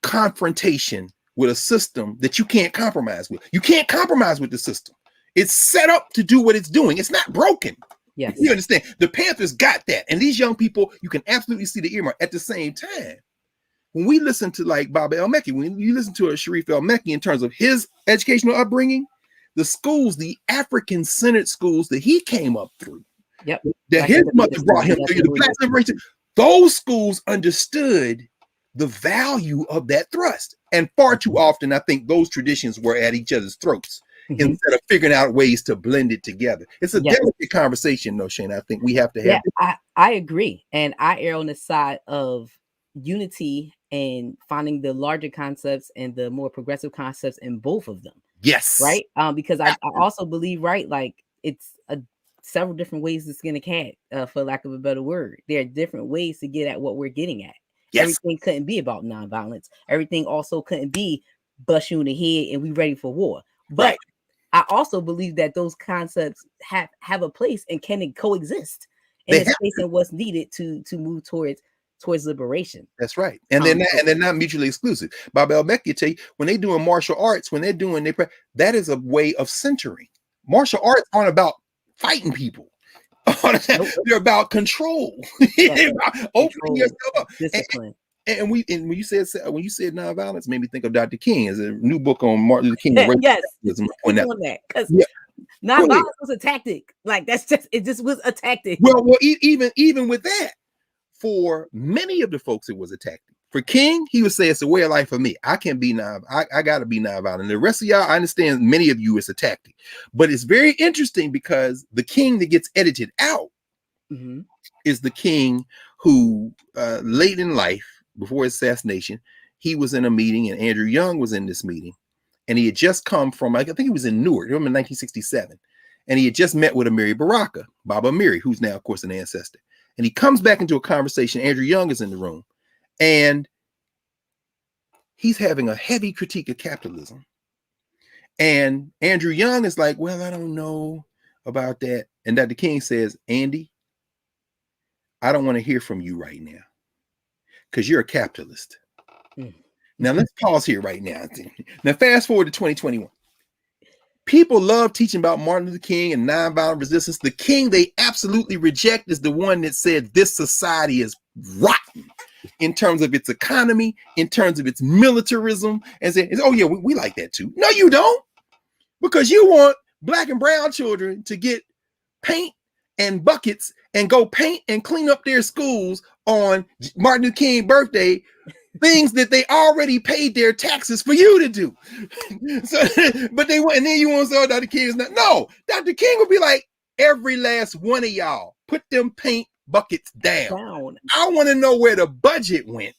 confrontation with a system that you can't compromise with. You can't compromise with the system. It's set up to do what it's doing. It's not broken. Yes. You understand? The Panthers got that. And these young people, you can absolutely see the earmark. At the same time, when we listen to like Baba El-Mekki, when you listen to a Sharif El-Mekki in terms of his educational upbringing, the schools, the African-centered schools that he came up through, that his mother brought him through, the Black liberation, those schools understood the value of that thrust. And far too often, I think those traditions were at each other's throats. Instead of figuring out ways to blend it together. It's a delicate conversation, though, Shane. I think we have to have. Yeah, I agree. And I err on the side of unity and finding the larger concepts and the more progressive concepts in both of them. Yes. Right? Because I also believe, right, like it's several different ways to skin a cat, for lack of a better word. There are different ways to get at what we're getting at. Yes. Everything couldn't be about nonviolence. Everything also couldn't be bust you in the head and we ready for war. But I also believe that those concepts have a place and can coexist in the space and what's needed to move towards liberation. That's right. And they're not mutually exclusive. Baba El-Mekki tell you, when they're doing martial arts, when they're doing that is a way of centering. Martial arts aren't about fighting people. They're about control. They're about opening yourself up. Discipline. And when you said nonviolence, made me think of Dr. King. There's a new book on Martin Luther King. Yes, because nonviolence was a tactic. Like it just was a tactic. Well, even with that, for many of the folks, it was a tactic. For King, he would say it's a way of life for me. I can be I gotta be nonviolent. And the rest of y'all, I understand many of you it's a tactic, but it's very interesting because the King that gets edited out is the King who, late in life, before his assassination, he was in a meeting and Andrew Young was in this meeting and he had just come from, I think he was in Newark, in 1967. And he had just met with Amiri Baraka, Baba Amiri, who's now, of course, an ancestor. And he comes back into a conversation. Andrew Young is in the room and he's having a heavy critique of capitalism. And Andrew Young is like, well, I don't know about that. And Dr. King says, Andy, I don't want to hear from you right now, because you're a capitalist. Now, let's pause here right now. Now, fast forward to 2021. People love teaching about Martin Luther King and nonviolent resistance. The King they absolutely reject is the one that said this society is rotten in terms of its economy, in terms of its militarism, and say, oh, yeah, we like that too. No, you don't, because you want Black and brown children to get paint and buckets and go paint and clean up their schools on Martin Luther King birthday, things that they already paid their taxes for you to do. So, but they want, and then you want to say, oh, Dr. King is not. No, Dr. King would be like, every last one of y'all, put them paint buckets down. I want to know where the budget went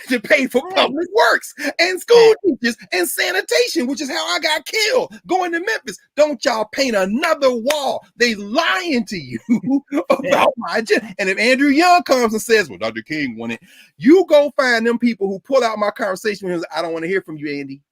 to pay for public works and school teachers and sanitation, which is how I got killed going to Memphis. Don't y'all paint another wall. They lying to you about my agenda. And if Andrew Young comes and says, well, Dr. King wanted, you go find them people who pull out my conversation with him. I don't want to hear from you, Andy.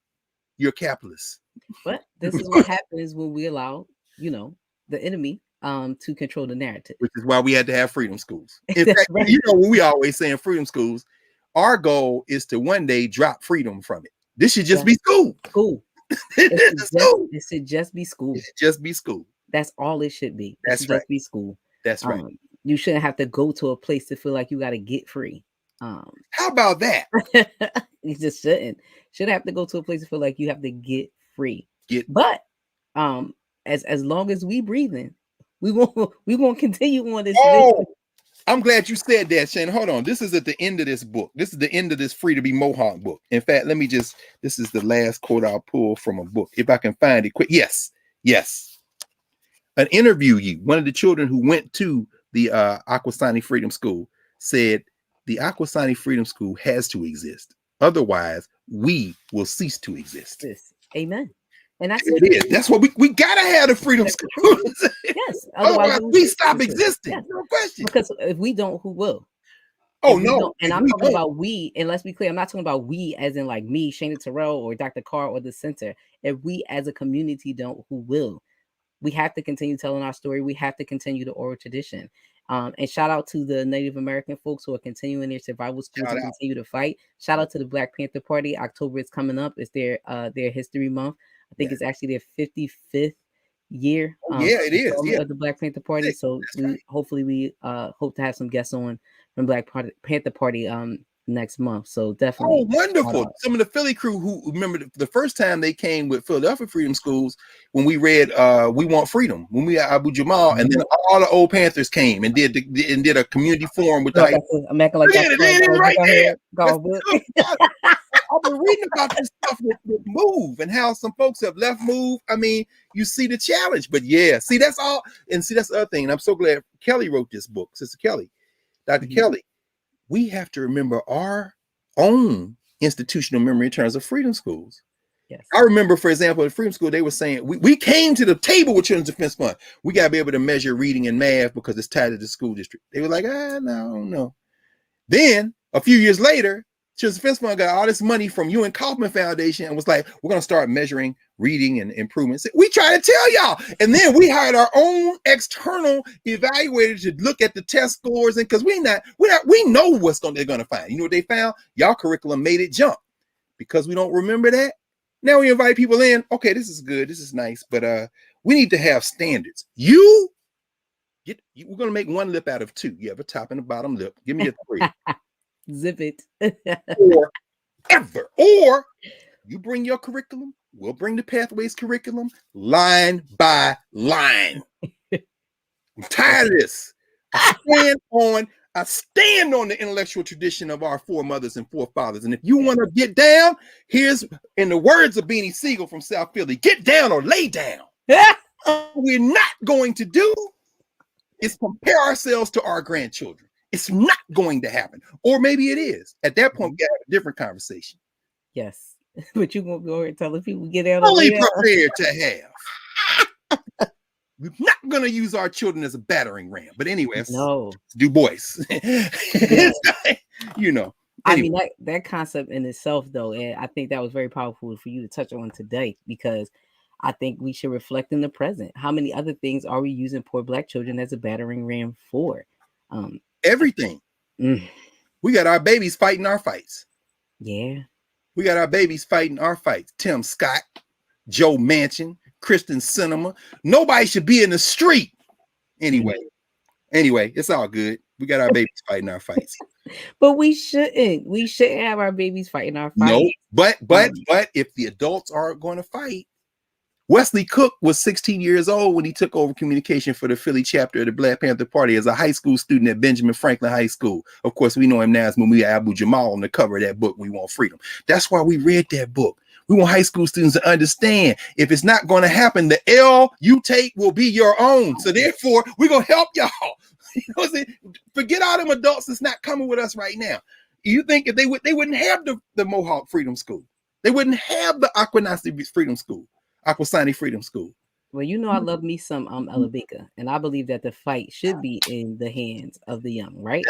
You're a capitalist. But this is what happens when we allow, the enemy to control the narrative. Which is why we had to have freedom schools. In fact, right. When we always say in freedom schools, our goal is to one day drop freedom from it. This should just be school. It should just be school. It should just be school. That's all it should be. That's right. Just be school. That's right. You shouldn't have to go to a place to feel like you got to get free. How about that? You just shouldn't have to go to a place to feel like you have to get free. But as long as we breathing, we won't continue on this mission. Oh, I'm glad you said that, Shane. Hold on. This is at the end of this book. This is the end of this Free to Be Mohawk book. In fact, this is the last quote I'll pull from a book. If I can find it quick. Yes. An interviewee, one of the children who went to the Akwesasne Freedom School, said the Akwesasne Freedom School has to exist. Otherwise, we will cease to exist. Amen. And that's it. Is. That's what we gotta have the freedom schools. Yes. Otherwise, we stop existing. Yes. No question. Because if we don't, who will? Oh no. And I'm talking about we, and let's be clear, I'm not talking about we as in like me, Shana Terrell, or Dr. Carr, or the center. If we as a community don't, who will? We have to continue telling our story. We have to continue the oral tradition. And shout out to the Native American folks who are continuing their survival schools to continue to fight. Shout out to the Black Panther Party. October is coming up. It's their History Month. I think it's actually their 55th year. It is. Of the Black Panther Party. So hopefully we hope to have some guests on from Black Panther Party next month. So definitely. Oh, wonderful. Some of the Philly crew who remember the first time they came with Philadelphia Freedom Schools when we read We Want Freedom, when we had Abu Jamal, and then all the old Panthers came and did a community forum with the I'm acting like that. Right there. I've been reading about this stuff with Move and how some folks have left Move. I mean, you see the challenge, but see, that's all. And see, that's the other thing. And I'm so glad Kelly wrote this book, Sister Kelly, Dr. Kelly. We have to remember our own institutional memory in terms of freedom schools. Yes. I remember, for example, at Freedom School, they were saying, we came to the table with Children's Defense Fund. We got to be able to measure reading and math because it's tied to the school district. They were like, no. Then a few years later, Children's Defense Fund got all this money from UN Kaufman Foundation and was like, we're going to start measuring reading and improvements. We try to tell y'all. And then we hired our own external evaluator to look at the test scores. And because we know what they're going to find. You know what they found? Y'all curriculum made it jump. Because we don't remember that. Now we invite people in. Okay, this is good. This is nice. But we need to have standards. We're going to make one lip out of two. You have a top and a bottom lip. Give me a 3. Zip it. Or you bring your curriculum, we'll bring the Pathways curriculum line by line. I'm tired of this. I stand on the intellectual tradition of our foremothers and forefathers. And if you want to get down, here's in the words of Beanie Siegel from South Philly, get down or lay down. What we're not going to do is compare ourselves to our grandchildren. It's not going to happen. Or maybe it is. At that point, we got a different conversation. Yes. But you're going to go ahead and tell the people get out. Fully prepared to have. We're not going to use our children as a battering ram. But anyway, no. Du Bois. You know. Anyway. I mean, that concept in itself, though, and I think that was very powerful for you to touch on today, because I think we should reflect in the present. How many other things are we using poor Black children as a battering ram for? Everything. We got our babies fighting our fights. Yeah. We got our babies fighting our fights. Tim Scott, Joe Manchin, Kristen Sinema. Nobody should be in the street. Anyway, it's all good. We got our babies fighting our fights. But we shouldn't. We shouldn't have our babies fighting our fights. No, but if the adults aren't going to fight, Wesley Cook was 16 years old when he took over communication for the Philly chapter of the Black Panther Party as a high school student at Benjamin Franklin High School. Of course, we know him now as Mumia Abu Jamal on the cover of that book, We Want Freedom. That's why we read that book. We want high school students to understand if it's not going to happen, the L you take will be your own. So therefore, we're going to help y'all. You know what I'm saying? Forget all them adults that's not coming with us right now. You think if they wouldn't have the Mohawk Freedom School. They wouldn't have the Akwesasne Freedom School. Akwesasne Freedom School. Well, you know, I love me some Alabika, and I believe that the fight should be in the hands of the young, right?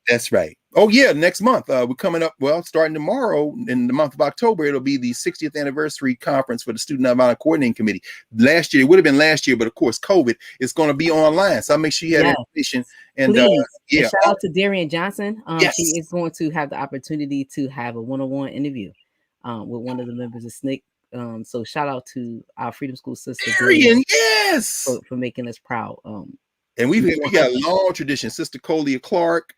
That's right. Oh yeah, next month we're coming up. Well, starting tomorrow in the month of October, it'll be the 60th anniversary conference for the Student Nonviolent Coordinating Committee. Last year, it would have been last year, but of course, COVID, it's going to be online. So I'll make sure you have information. And and shout out to Darian Johnson. Yes. She is going to have the opportunity to have a one-on-one interview with one of the members of SNCC. So shout out to our Freedom School sister Darian, yes, for making us proud. And we got a long tradition. Sister Colia Clark,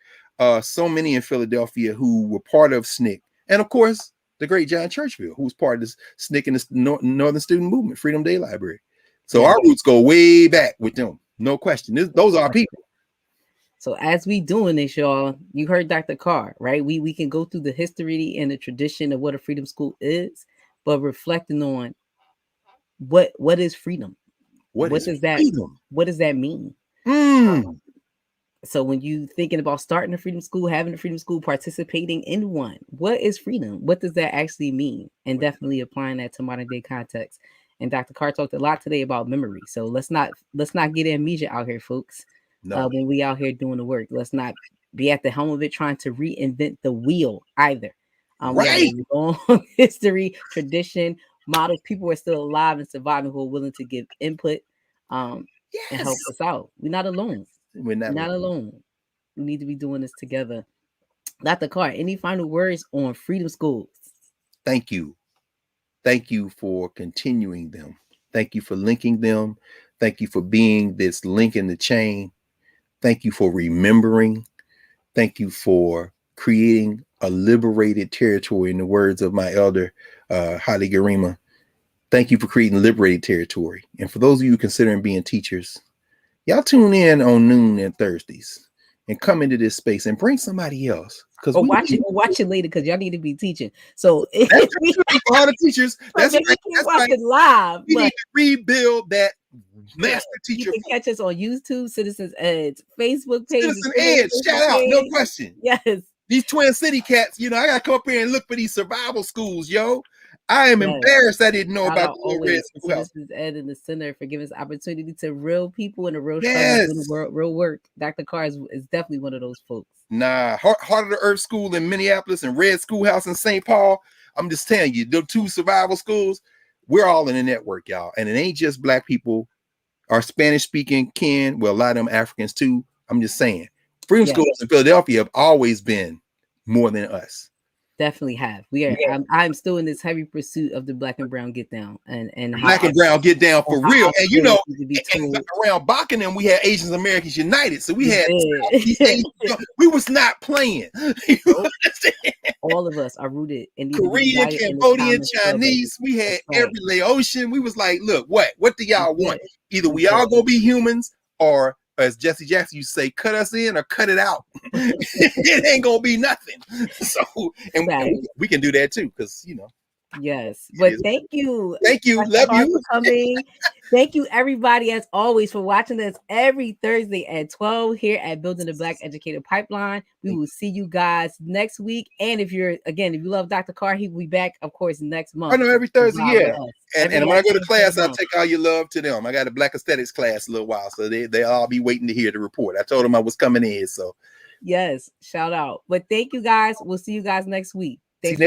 so many in Philadelphia who were part of SNCC, and of course the great John Churchville, who was part of this SNCC and the Northern Student Movement, Freedom Day Library. So our roots go way back with them. No question. Those are our people. So as we doing this, y'all, you heard Dr. Carr, right? We can go through the history and the tradition of what a freedom school is, but reflecting on what is freedom? What does that mean? So when you thinking about starting a freedom school, having a freedom school, participating in one, what is freedom? What does that actually mean? And definitely applying that to modern day context. And Dr. Carr talked a lot today about memory. So let's not get amnesia out here, folks. No. When we out here doing the work, let's not be at the helm of it trying to reinvent the wheel either. We have a long history, tradition, models. People are still alive and surviving who are willing to give input and help us out. We're not alone. We're not alone. We need to be doing this together. Dr. Carr, any final words on freedom schools? Thank you. Thank you for continuing them. Thank you for linking them. Thank you for being this link in the chain. Thank you for remembering. Thank you for creating a liberated territory, in the words of my elder, Haile Garima. Thank you for creating liberated territory. And for those of you considering being teachers, y'all tune in on noon and Thursdays and come into this space and bring somebody else. Because watch it later, because y'all need to be teaching. So that's for all the teachers. That's right. Watch it live. We need to rebuild that master teacher. You can catch us on YouTube, Citizens Edge, Facebook page. Citizen Edge, shout out, no question. Yes. These Twin City cats, I gotta come up here and look for these survival schools, yo. I am embarrassed I didn't know about the Red Schoolhouse. Citizens Ed in the center for giving us opportunity to real people and the real real work. Dr. Carr is definitely one of those folks. Nah, Heart of the Earth School in Minneapolis and Red Schoolhouse in St. Paul. I'm just telling you, the two survival schools, we're all in the network, y'all. And it ain't just Black people, our Spanish speaking kin, well, a lot of them Africans too. I'm just saying, freedom schools in Philadelphia have always been more than us. Definitely have. We are. I'm still in this heavy pursuit of the Black and Brown get down and Black and Brown get down for real. And around Bach and them, we had Asian Americans United. So we had we was not playing. All of us are rooted in Korean, Cambodian, Chinese. We had every Laotian. We was like, look, what do y'all want? Either we all gonna be humans, or as Jesse Jackson used to say, cut us in or cut it out. It ain't gonna be nothing. So, and we can do that too, because Yes, but thank you, love you for coming. Thank you, everybody, as always, for watching us every Thursday at 12 here at Building the Black Educator Pipeline. We will see you guys next week. And if you love Dr. Carr, he will be back, of course, next month. I know, every Thursday, And when I go to class, I'll take all your love to them. I got a Black Aesthetics class a little while, so they'll all be waiting to hear the report. I told them I was coming in, so. Yes, shout out. But thank you, guys. We'll see you guys next week. Thanks.